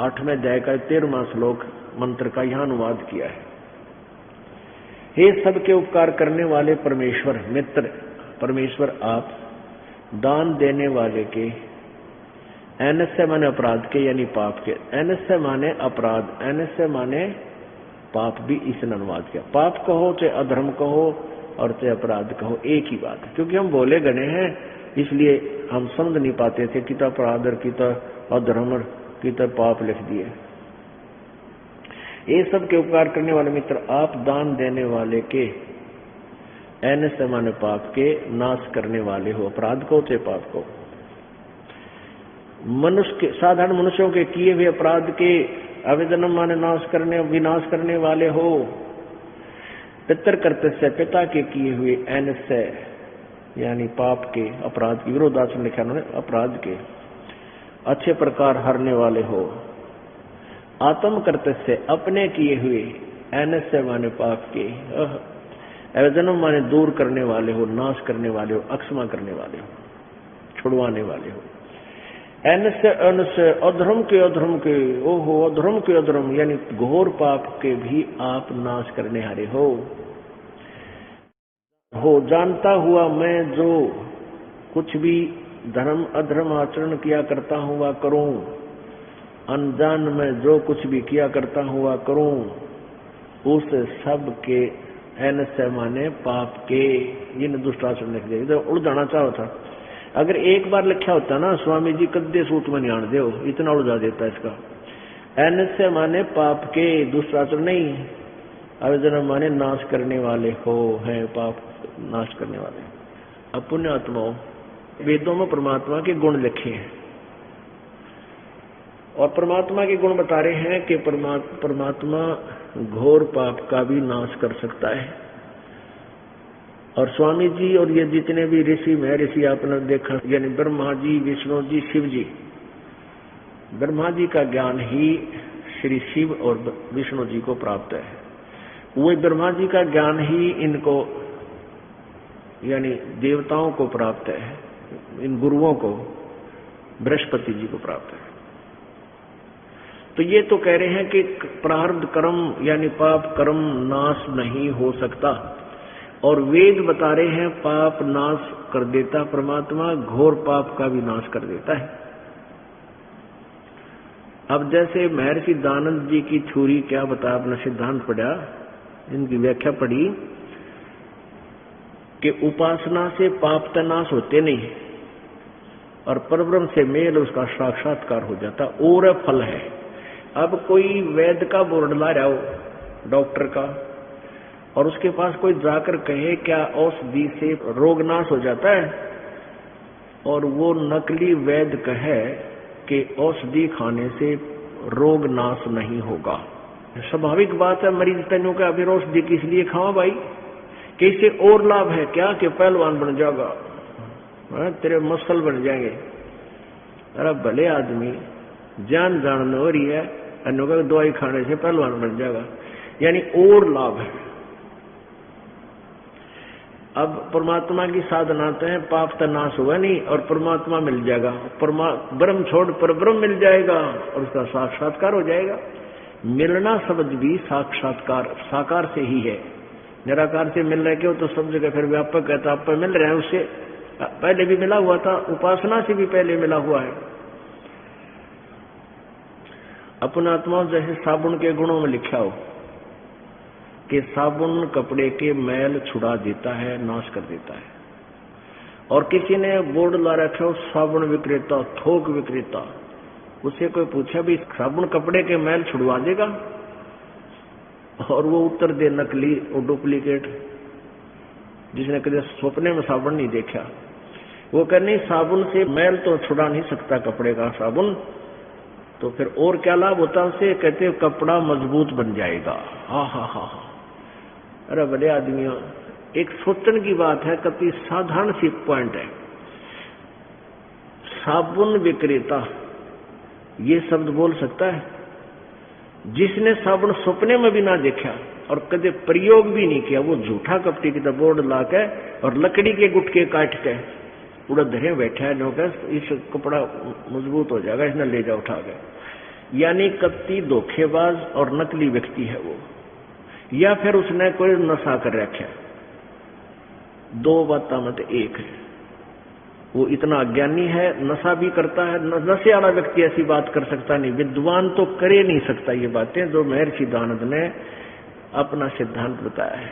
8वें अध्याय का 13वां श्लोक मंत्र का यहां अनुवाद किया है। हे सबके उपकार करने वाले परमेश्वर मित्र, परमेश्वर आप दान देने वाले के, एनस्य माने अपराध के यानी पाप के, एनस्य माने अपराध, एनस्य माने पाप, भी इसने अनुवाद किया। पाप कहो चाहे अधर्म कहो और चाहे अपराध कहो, एक ही बात है। क्योंकि हम बोले गने हैं इसलिए हम समझ नहीं पाते थे, कितना अपराध और कितना अधर्म और कितना पाप लिख दिए। ये सब के उपकार करने वाले मित्र आप दान देने वाले के, एनस्य माने पाप के, नाश करने वाले हो, अपराध को चाहे पाप को। मनुष्य के, साधारण मनुष्यों के किए हुए अपराध के अवेदनम माने नाश करने, विनाश करने वाले हो। पितर कर्तस्य, पिता के किए हुए, एनस्य यानी पाप के, अपराध की, विरोधाचरण लिखा उन्होंने, अपराध के अच्छे प्रकार हरने वाले हो। आत्म कर्तस्य अपने किए हुए, एनस्य माने पाप के, अवजनम माने दूर करने वाले हो, नाश करने वाले हो, अक्षमा करने वाले हो, छुड़वाने वाले हो। एनस्य अनस्य अधर्म के, अधर्म के, ओहो अधर्म के अधर्म यानी घोर पाप के भी आप नाश करने हारे हो। जानता हुआ मैं जो कुछ भी धर्म अधर्म आचरण किया करता हूँ वह करूं, अनजान में जो कुछ भी किया करता हूँ वह करूं, उस सब के एनस्य माने पाप के, ये दुष्टाचरण लिख दिया। इधर उलझाना चाहो था, अगर एक बार लिखा होता ना स्वामी जी कद्दे सूत में ध्यान दो, इतना उलझा देता इसका। एनस्य माने पाप के, दुष्टाचरण नहीं। अवजनम माने नाश करने वाले हो, है पाप नाश करने वाले। अब पुण्य आत्माओं, वेदों में परमात्मा के गुण लिखे हैं और परमात्मा के गुण बता रहे हैं कि परमात्मा घोर पाप का भी नाश कर सकता है। और स्वामी जी और ये जितने भी ऋषि महर्षि आपने देखा, यानी ब्रह्मा जी, विष्णु जी, शिव जी, ब्रह्मा जी का ज्ञान ही श्री शिव और विष्णु जी को प्राप्त है। वही ब्रह्मा जी का ज्ञान ही इनको यानी देवताओं को प्राप्त है, इन गुरुओं को, बृहस्पति जी को प्राप्त है। तो ये तो कह रहे हैं कि प्रारब्ध कर्म यानी पाप कर्म नाश नहीं हो सकता, और वेद बता रहे हैं पाप नाश कर देता परमात्मा, घोर पाप का भी नाश कर देता है। अब जैसे महर्षि दानंद जी की छुरी क्या बता, अपना सिद्धांत पढ़ा, इनकी व्याख्या पढ़ी कि उपासना से पाप तो नाश होते नहीं और परब्रह्म से मेल उसका साक्षात्कार हो जाता, और फल है। अब कोई वैद्य का बोर्ड ला रहा हो, डॉक्टर का, और उसके पास कोई जाकर कहे क्या औषधि से रोग नाश हो जाता है, और वो नकली वैद्य कहे कि औषधि खाने से रोग नाश नहीं होगा। स्वाभाविक बात है, मरीज तनु का अभी औषधि किस लिए खाओ भाई, कि इससे और लाभ है क्या, कि पहलवान बन जाएगा, तेरे मसल बन जाएंगे। अरे भले आदमी जान जानने हो रही है, अन्यों का दवाई खाने से पहलवान बन जाएगा, यानी और लाभ है। अब परमात्मा की साधना तो है, पाप तो नाश हुआ नहीं और परमात्मा मिल जाएगा, ब्रह्म छोड़ पर ब्रह्म मिल जाएगा और उसका साक्षात्कार हो जाएगा। मिलना शब्द भी साक्षात्कार साकार से ही है, निराकार से मिल रहे क्यों, तो सब जगह फिर व्यापक है, तो आप मिल रहे हैं, उससे पहले भी मिला हुआ था, उपासना से भी पहले मिला हुआ है। अपना आत्मा जैसे साबुन के गुणों में लिखा हो कि साबुन कपड़े के मैल छुड़ा देता है, नाश कर देता है। और किसी ने बोर्ड ला रखा हो साबुन विक्रेता, थोक विक्रेता, उससे कोई पूछा भी साबुन कपड़े के मैल छुड़वा देगा, और वो उत्तर दे नकली और डुप्लीकेट, जिसने कभी सपने में साबुन नहीं देखा, वो कहने साबुन से मैल तो छुड़ा नहीं सकता कपड़े का साबुन, तो फिर और क्या लाभ होता है उसे, कहते कपड़ा मजबूत बन जाएगा। हा। अरे बड़े आदमियों, एक सोचने की बात है, कति साधारण सी पॉइंट है। साबुन विक्रेता ये शब्द बोल सकता है, जिसने साबुन सपने में भी ना देखा और कदे प्रयोग भी नहीं किया, वो झूठा कपटी की बोर्ड ला के और लकड़ी के गुटके काट के पूरा धरे बैठा है, नो इस कपड़ा मजबूत हो जाएगा, इसने ले जाओ उठा के, यानी कत्ती धोखेबाज और नकली व्यक्ति है वो, या फिर उसने कोई नशा कर रखा। दो बातें मत एक है, वो इतना अज्ञानी है, नशा भी करता है। नशे वाला व्यक्ति ऐसी बात कर सकता नहीं, विद्वान तो करे नहीं सकता ये बातें जो महर्षि दानंद ने अपना सिद्धांत बताया है।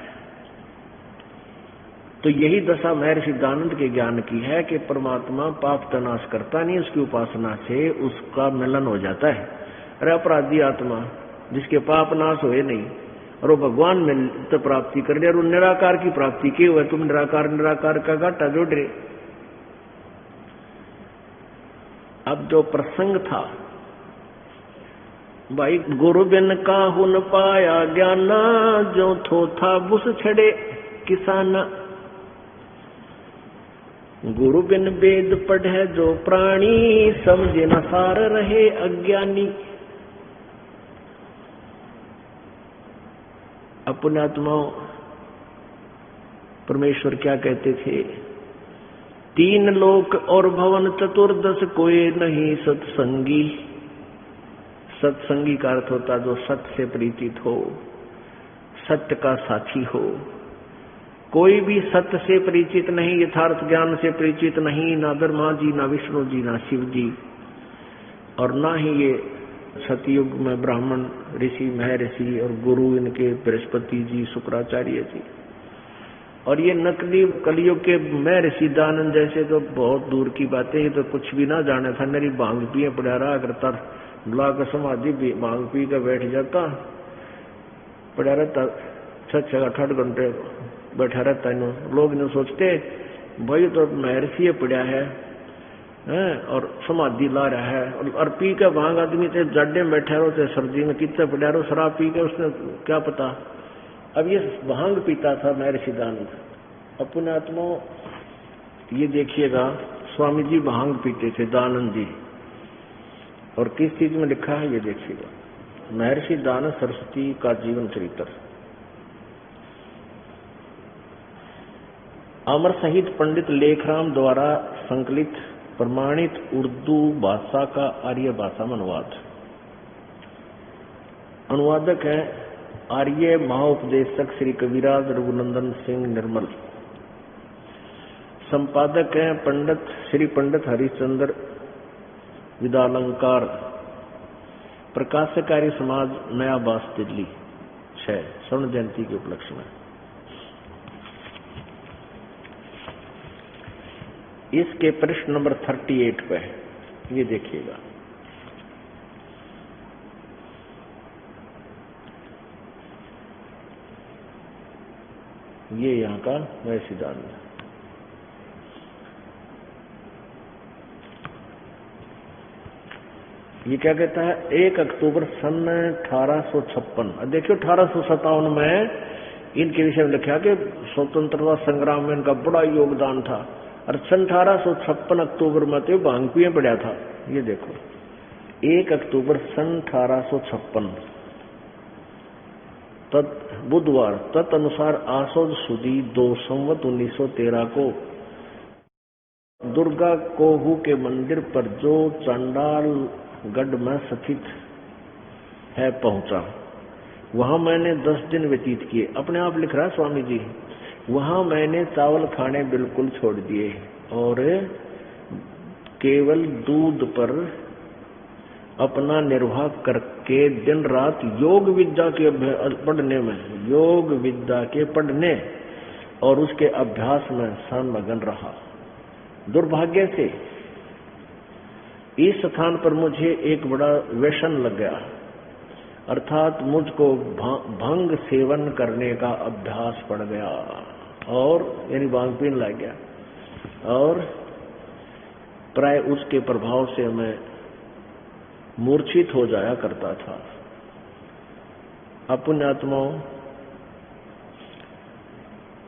तो यही दशा महर्षि दानंद के ज्ञान की है कि परमात्मा पाप का नाश करता नहीं, उसकी उपासना से उसका मिलन हो जाता है। अरे अपराधी आत्मा जिसके पाप नाश हुए नहीं और वो भगवान में तो प्राप्ति कर ले, और निराकार की प्राप्ति की हुआ, तुम निराकार का घाटा जोड़ रहे। अब जो प्रसंग था भाई, गुरु बिन काहू न पाया ज्ञाना, जो थो था बुस छड़े किसान। गुरु बिन वेद पढ़े जो प्राणी, समझे न सार रहे अज्ञानी। अपने आत्माओं परमेश्वर क्या कहते थे? तीन लोक और भवन चतुर्दश, कोई नहीं सत्संगी। सत्संगी का अर्थ होता जो सत्य से परिचित हो, सत्य का साथी हो। कोई भी सत्य से परिचित नहीं, यथार्थ ज्ञान से परिचित नहीं, ना ब्रह्मा जी, ना विष्णु जी, ना शिव जी, और ना ही ये सतयुग में ब्राह्मण ऋषि, महर्षि और गुरु इनके बृहस्पति जी, शुक्राचार्य जी। और ये नकली कलियुग के महर्षि दानंद जैसे तो बहुत दूर की बातें, ये तो कुछ भी ना जाने था। मेरी भांग पिए पड़ा रहा करता, बुला कर समाधि भांग पी कर बैठ जाता, पड़ा रहता 6-8 घंटे बैठा रहता। लोग इन्हें सोचते भाई तो महर्षि पड़ा है और समाधि ला रहा है, और पी के भांग आदमी थे जाडे में बैठा रहो, थे सर्दी में कितने पड़ा रहो, शराब पी के उसने क्या पता। अब ये भांग पीता था महर्षि दानंद। अपने आत्मा ये देखिएगा, स्वामी जी भांग पीते थे, दानंद जी। और किस चीज में लिखा है ये देखिएगा, महर्षि दानंद सरस्वती का जीवन चरित्र। अमर शहीद पंडित लेखराम द्वारा संकलित प्रमाणित उर्दू भाषा का आर्य भाषा में अनुवाद। अनुवादक है आर्य महाउपदेशक श्री कविराज रघुनंदन सिंह निर्मल। संपादक है श्री पंडित हरिश्चंद्र विदालंकार। प्रकाशक आर्य समाज, नया बास, दिल्ली 6 स्वर्ण जयंती के उपलक्ष्य में। इसके प्रश्न नंबर 38 पे ये देखिएगा। ये यहाँ का महर्षि दानंद। ये क्या कहता है? 1 अक्टूबर सन 1856। देखियो 1857 में इनके विषय में लिखा कि स्वतंत्रता संग्राम में इनका बड़ा योगदान था, और सन 1856 अक्टूबर में तो भांग पिए पड़ा था। ये देखो 1 अक्टूबर सन 1856 बुधवार, तदनुसार आसोद सुदी 2 संवत 1913 को दुर्गा कोहू के मंदिर पर जो चांडाल गढ़ में स्थित है पहुंचा। वहां मैंने 10 दिन व्यतीत किए। अपने आप लिख रहा है स्वामी जी। वहां मैंने चावल खाने बिल्कुल छोड़ दिए और केवल दूध पर अपना निर्वाह करके दिन रात योग विद्या के पढ़ने और उसके अभ्यास में संमग्न रहा। दुर्भाग्य से इस स्थान पर मुझे एक बड़ा व्यसन लग गया, अर्थात मुझको भंग सेवन करने का अभ्यास पड़ गया, और यानी भांग पीने लग गया, और प्राय उसके प्रभाव से मैं मूर्छित हो जाया करता था। अपने आत्माओं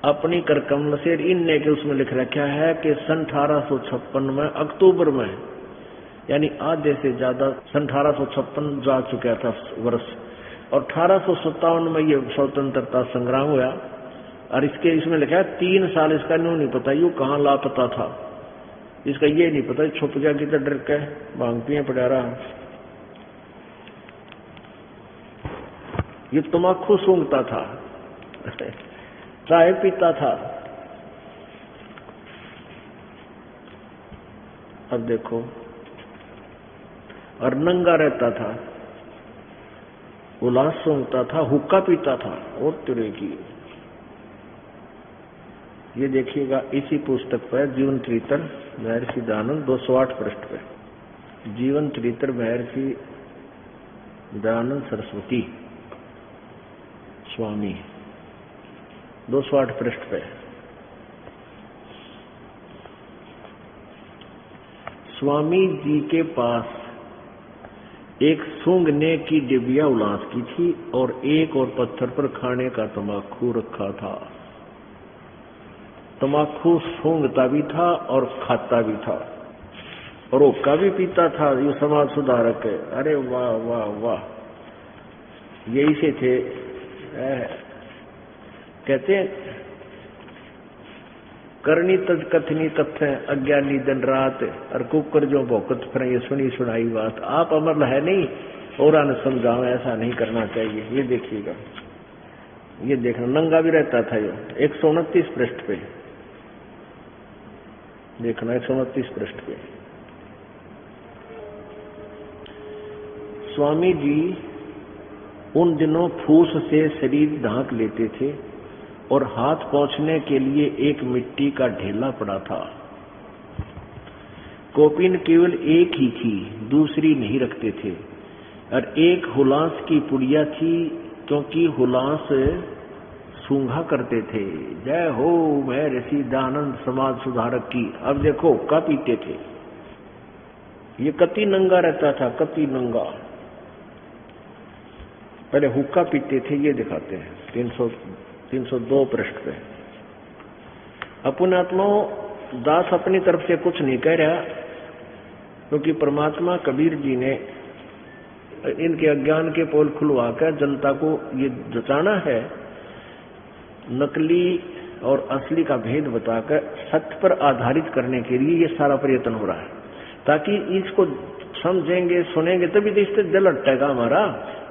अपनी करकमल से इनने के उसमें लिख रखा है कि सन 1856 में अक्टूबर में, यानी आधे से ज्यादा सन 1856 जा चुका था वर्ष, और 1857 में ये स्वतंत्रता संग्राम हुआ। और इसमें लिखा है 3 साल इसका नहीं पता यू कहाँ लापता था, इसका ये नहीं पता छुप गया किधर डर के भांग पिए पड़ा रहा। ये तम्बाकू सूंघता था, चाय पीता था। अब देखो, और नंगा रहता था, उल्लास सूंघता था, हुक्का पीता था, और तेरे की। ये देखिएगा इसी पुस्तक पर जीवन चरित्र महर्षि दानंद 208 पृष्ठ पे, जीवन चरित्र महर्षि दयानंद सरस्वती स्वामी 208 पृष्ठ पे। स्वामी जी के पास एक सूंघने की डिबिया उलास की थी और एक और पत्थर पर खाने का तम्बाकू रखा था। तमाकू सूंघता भी था और खाता भी था, और हुक्का भी पीता था। ये समाज सुधारक है। अरे वाह वाह वाह, यही से थे। कहते हैं करनी तज कथनी तथ्य अज्ञानी दिन रात, और कुकर जो भौकत फिर ये सुनी सुनाई बात। आप अमर है नहीं और आने समझाओ, ऐसा नहीं करना चाहिए। ये देखिएगा, ये देखना, नंगा भी रहता था ये। 129 पृष्ठ पे देखना, 129 पृष्ठ पे। स्वामी जी उन दिनों फूस से शरीर ढांक लेते थे और हाथ पोंछने के लिए एक मिट्टी का ढेला पड़ा था। कौपीन केवल एक ही थी, दूसरी नहीं रखते थे, और एक हुलास की पुड़िया थी, क्योंकि हुलास सूंघा करते थे। जय हो मैं ऋषि दानंद समाज सुधारक की। अब देखो हुक्का पीते थे। ये कति नंगा रहता था, कति नंगा। पहले हुक्का पीते थे, ये दिखाते हैं 302 पृष्ठ पे। अपनात्मा दास अपनी तरफ से कुछ नहीं कह रहा, क्योंकि परमात्मा कबीर जी ने इनके अज्ञान के पोल खुलवाकर जनता को ये जताना है, नकली और असली का भेद बताकर सत्य पर आधारित करने के लिए ये सारा प्रयत्न हो रहा है, ताकि इसको समझेंगे सुनेंगे तभी तो इससे दिल अटकेगा हमारा,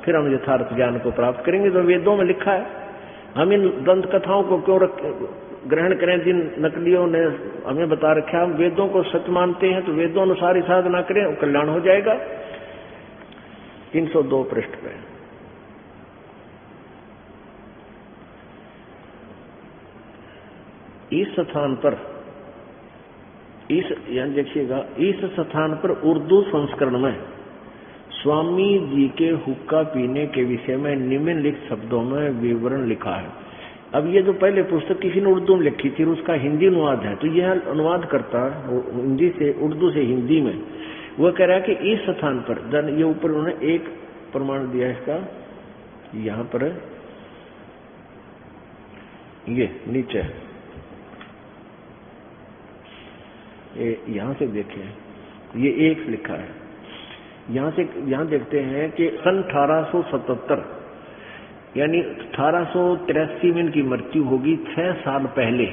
फिर हम यथार्थ ज्ञान को प्राप्त करेंगे। तो वेदों में लिखा है, हम इन दंत कथाओं को क्यों ग्रहण करें जिन नकलियों ने हमें बता रखा। हम वेदों को सत्य मानते हैं तो वेदों अनुसार ही साधना करें, कल्याण हो जाएगा। 302 पृष्ठ पे इस स्थान पर, इस यहां देखिएगा, इस स्थान पर उर्दू संस्करण में स्वामी जी के हुक्का पीने के विषय में निम्नलिखित शब्दों में विवरण लिखा है। अब ये जो पहले पुस्तक किसी ने उर्दू में लिखी थी, उसका हिंदी अनुवाद है, तो यह अनुवाद करता हिंदी से उर्दू से हिंदी में, वो कह रहा है कि इस स्थान पर, ये ऊपर उन्होंने एक प्रमाण दिया इसका, यहां पर ये नीचे यहां से देखें, ये एक लिखा है, यहां देखते हैं कि सन 1877 यानी 1883 में इनकी मृत्यु होगी। 6 साल पहले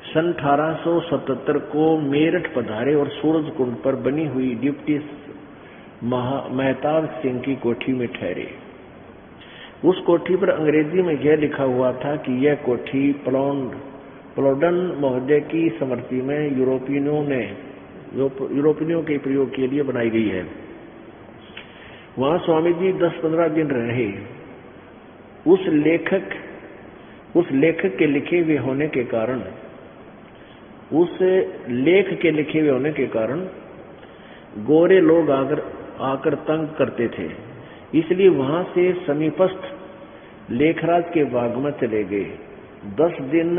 सन 1877 को मेरठ पधारे और सूरज कुंड पर बनी हुई डिप्टी मेहताब सिंह की कोठी में ठहरे। उस कोठी पर अंग्रेजी में यह लिखा हुआ था कि यह कोठी प्लोडन महोदय की स्मृति में यूरोपियनों के प्रयोग के लिए बनाई गई है। वहां स्वामी जी 10-15 दिन रहे। उस लेखक के लिखे हुए होने के कारण गोरे लोग आकर तंग करते थे, इसलिए वहां से समीपस्थ लेखराज के बाग में चले गए। 10 दिन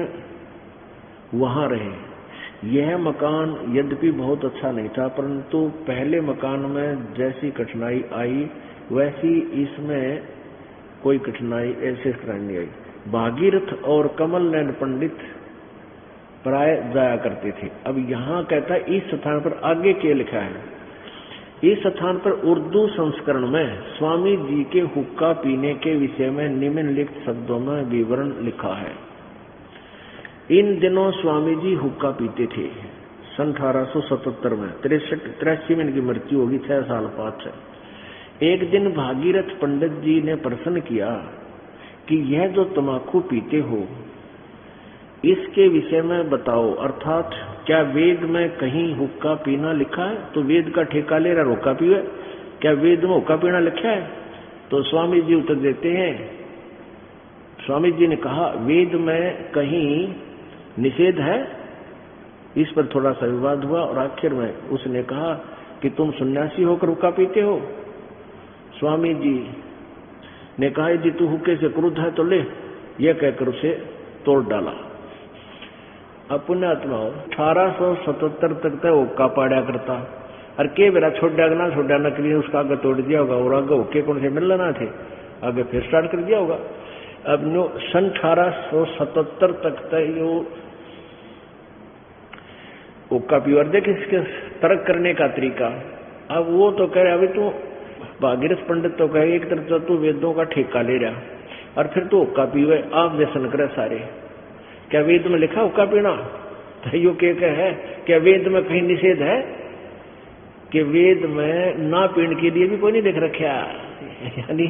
वहां रहे। यह मकान यद्यपि बहुत अच्छा नहीं था, परंतु पहले मकान में जैसी कठिनाई आई वैसी इसमें कोई कठिनाई नहीं आई। भागीरथ और कमल नयन पंडित प्राय जाया करते थे। अब यहाँ कहता है इस स्थान पर आगे क्या लिखा है, इस स्थान पर उर्दू संस्करण में स्वामी जी के हुक्का पीने के विषय में निम्नलिखित शब्दों में विवरण लिखा है। इन दिनों स्वामी जी हुक्का पीते थे। सन 1877 में 83 में इनकी मृत्यु होगी, 6 साल पाँच। एक दिन भागीरथ पंडित जी ने प्रश्न किया कि यह जो तम्बाकू पीते हो इसके विषय में बताओ, अर्थात क्या वेद में कहीं हुक्का पीना लिखा है? तो वेद का ठेका ले रहा हुक्का पीवे, क्या वेद में हुक्का पीना लिखा है? तो स्वामी जी उत्तर देते हैं, स्वामी जी ने कहा वेद में कहीं निषेध है। इस पर थोड़ा सा विवाद हुआ और आखिर में उसने कहा कि तुम सन्यासी होकर हुक्का पीते हो। स्वामी जी ने कहा यदि तू हुक्के से क्रुद्ध है तो ले, यह कहकर उसे तोड़ डाला। अपने आत्मा 1877 तक हुक्का पाड़ा करता और के बेरा छोड़ा ना छोड़ा नकली उसका आगे तोड़ दिया होगा और आगे हुक्के कौन से मिल लेना थे, आगे फिर स्टार्ट कर दिया होगा। अब सन 1877 तक यो ओका प्योर देख इसके तर्क करने का तरीका। अब वो तो कह रहे अभी तू भागीरथ पंडित तो कहे एक तरफ तो तू वेदों का ठेका ले रहा और फिर तू ओका पीवे, आप व्यसन करे सारे। क्या वेद में लिखा ओका पीना? तो यो क्या है, क्या वेद में कहीं निषेध है? कि वेद में ना पीने के लिए भी कोई नहीं लिख रखा, यानी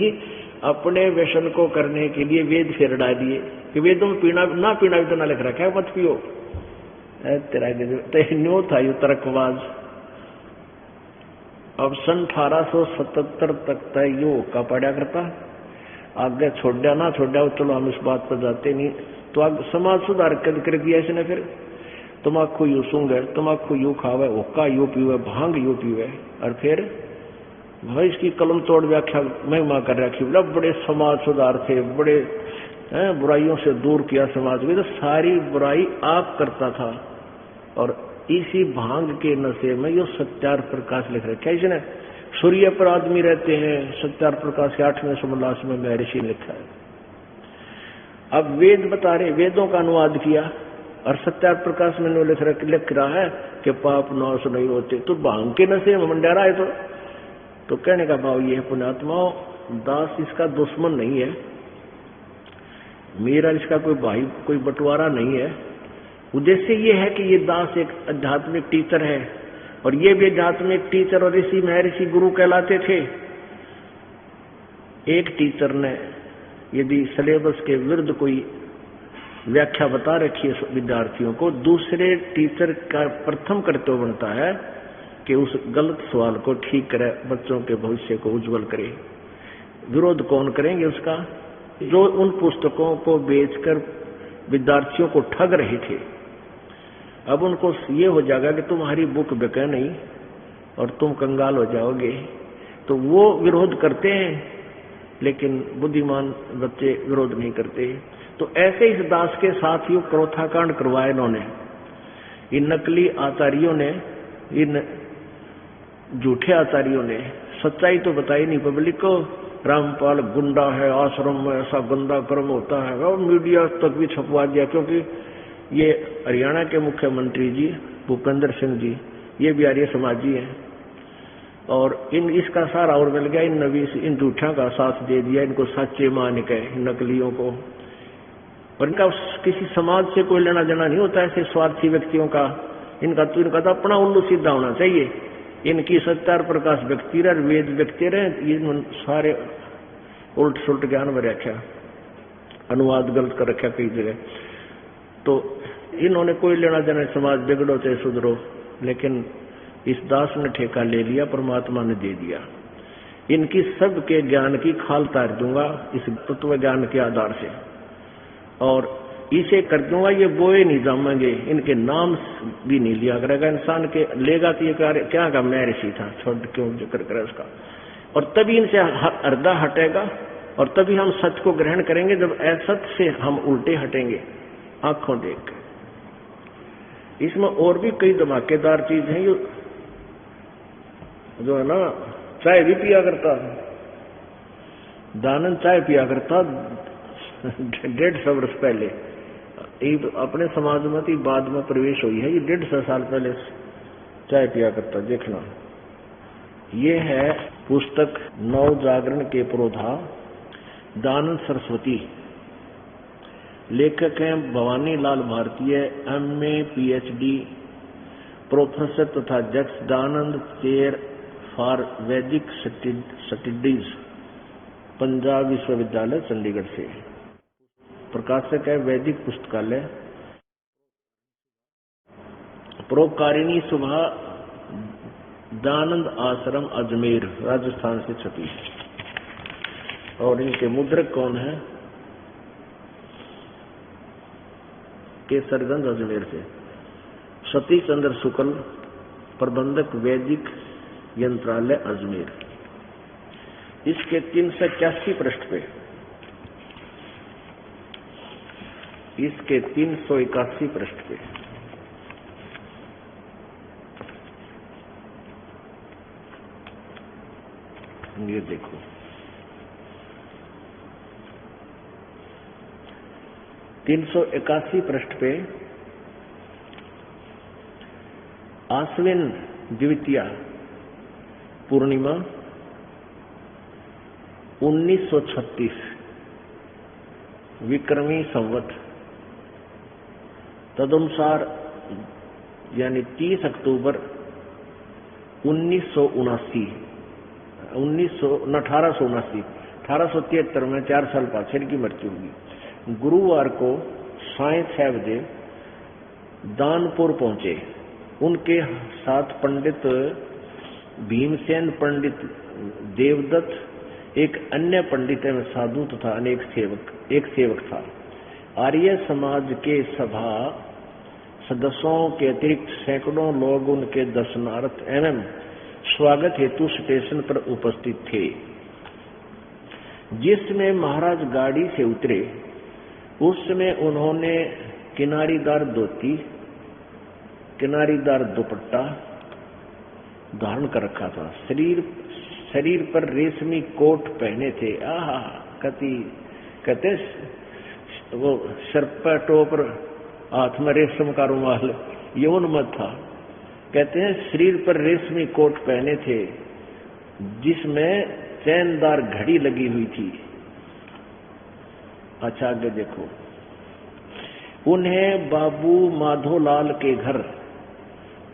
अपने व्यसन को करने के लिए वेद फेर डालिए कि वेदों में पीना ना पीना भी तो ना लिख रखा है, मत पियो। तेरा न्यू था यू तर्कवाज। अब सन 1877 तक तक यो का पड़ा करता, आगे छोड़ा ना छोड़ा चलो हम इस बात पर जाते नहीं। तो आगे समाज सुधार कर दिया इसने, फिर तम्बाकू यू सूंगे, तम्बाकू यू खावे, ओका यू पीवे, भांग यू पीवे, और फिर भाई इसकी कलम तोड़ व्याख्या महिमा कर रखी। मतलब बड़े समाज सुधार थे, बड़े बुराइयों से दूर किया समाज को। तो सारी बुराई आप करता था और इसी भांग के नशे में यो सत्यार प्रकाश लिख रखा है इसने। सूर्य पर आदमी रहते हैं, सत्यार प्रकाश के 8वें समोल्लास में महर्षि ने लिखा है। अब वेद बता रहे, वेदों का अनुवाद किया और सत्यार प्रकाश में लिख रहा है कि पाप नाश नहीं होते। तो भांग के नशे में मंडा रहा है। तो कहने का भाव ये है पुण्यात्माओं, दास इसका दुश्मन नहीं है, मेरा इसका कोई भाई कोई बंटवारा नहीं है। उद्देश्य ये है कि ये दास एक आध्यात्मिक टीचर है और ये भी आध्यात्मिक टीचर और ऋषि महर्षि गुरु कहलाते थे। एक टीचर ने यदि सिलेबस के विरुद्ध कोई व्याख्या बता रखी है विद्यार्थियों को, दूसरे टीचर का प्रथम कर्तव्य बनता है कि उस गलत सवाल को ठीक करे, बच्चों के भविष्य को उज्जवल करे। विरोध कौन करेंगे उसका? जो उन पुस्तकों को बेचकर विद्यार्थियों को ठग रहे थे। अब उनको ये हो जाएगा कि तुम्हारी बुक बिके नहीं और तुम कंगाल हो जाओगे, तो वो विरोध करते हैं, लेकिन बुद्धिमान बच्चे विरोध नहीं करते। तो ऐसे इस दास के साथ यो क्रोधाकांड करवाया इन्होंने। इन नकली आचार्यों ने, इन झूठे आचार्यों ने सच्चाई तो बताई नहीं पब्लिक को। रामपाल गुंडा है, आश्रम में ऐसा गंदा कर्म होता है, और मीडिया तक भी छपवा दिया। क्योंकि ये हरियाणा के मुख्यमंत्री जी भूपेंद्र सिंह जी, ये भी आर्य समाजी हैं और इसका सारा और मिल गया। इन नवी इन झूठा का साथ दे दिया, इनको सच्चे मान के नकलियों को। और इनका किसी समाज से कोई लेना देना नहीं होता ऐसे स्वार्थी व्यक्तियों का। इनका तो अपना उल्लू सीधा होना चाहिए। इनकी सत्यार प्रकाश व्यक्ति रहे, वेद व्यक्ति रहे, ये सारे उल्ट सुल्ट ज्ञान में रखा, अनुवाद गलत कर रखा कई जगह। तो इन्होंने कोई लेना देना, समाज बिगड़ो चाहे सुधरो, लेकिन इस दास ने ठेका ले लिया, परमात्मा ने दे दिया। इनकी सबके ज्ञान की खाल तार दूंगा इस तत्व ज्ञान के आधार से, और इसे कर दूंगा ये बोए नहीं जमेंगे, इनके नाम भी नहीं लिया करेगा इंसान के। लेगा तो ये क्या का महर्षि था, छोड़ क्यों जिक्र करे उसका। और तभी इनसे अर्धा हटेगा और तभी हम सच को ग्रहण करेंगे, जब असत से हम उल्टे हटेंगे आंखों देख। इसमें और भी कई धमाकेदार चीज है। ये जो है ना, चाय भी पिया करता, दानंद चाय पिया करता 150 वर्ष पहले। अपने समाज में तो बाद में प्रवेश हुई है, ये 150 साल पहले चाय पिया करता, देखना। ये है पुस्तक नव जागरण के पुरोधा दानंद सरस्वती। लेखक हैं भवानी लाल भारतीय, MA PhD, प्रोफेसर तथा अध्यक्ष दानंद चेयर फॉर वैदिक स्टडीज, पंजाब विश्वविद्यालय चंडीगढ़ से। प्रकाशक है वैदिक पुस्तकालय, परोपकारिणी सुबह, दानंद आश्रम अजमेर, राजस्थान से छपी। और इनके मुद्रक कौन है? केसरगंज अजमेर से सतीश चंद्र शुक्ल, प्रबंधक वैदिक यंत्रालय अजमेर। इसके 381 पृष्ठ पे, इसके 381 पृष्ठ पे ये देखो, तीन 381 पृष्ठ पे आश्विन द्वितीया पूर्णिमा 1936 विक्रमी संवत, तदनुसार यानी 30 अक्टूबर 1873 में 4 साल पाछे की मृत्यु हुई। गुरुवार को साईं 6 बजे दानपुर पहुंचे। उनके साथ पंडित भीमसेन, पंडित देवदत्त, एक अन्य पंडित एवं साधु तथा एक सेवक था। आर्य समाज के सभा सदस्यों के अतिरिक्त सैकड़ों लोग उनके दर्शनार्थ एवं स्वागत हेतु स्टेशन पर उपस्थित थे। जिस समय महाराज गाड़ी से उतरे उस समय उन्होंने किनारीदार धोती, किनारीदार दुपट्टा धारण कर रखा था। शरीर पर रेशमी कोट पहने थे। आहा, कहते वो सर पर टोपर, हाथ में रेशम का रुमाल, यौन मत था। कहते हैं शरीर पर रेशमी कोट पहने थे जिसमें चैनदार घड़ी लगी हुई थी। अच्छा आगे देखो। उन्हें बाबू माधोलाल के घर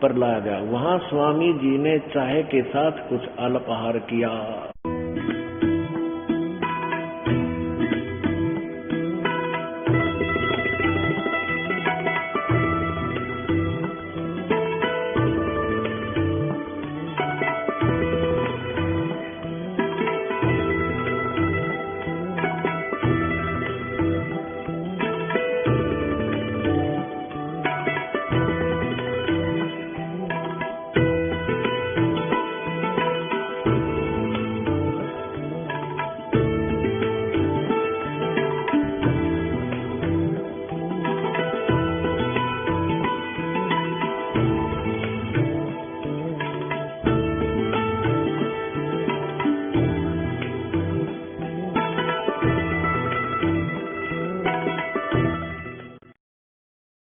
पर लाया गया। वहां स्वामी जी ने चाय के साथ कुछ अल्पाहार किया।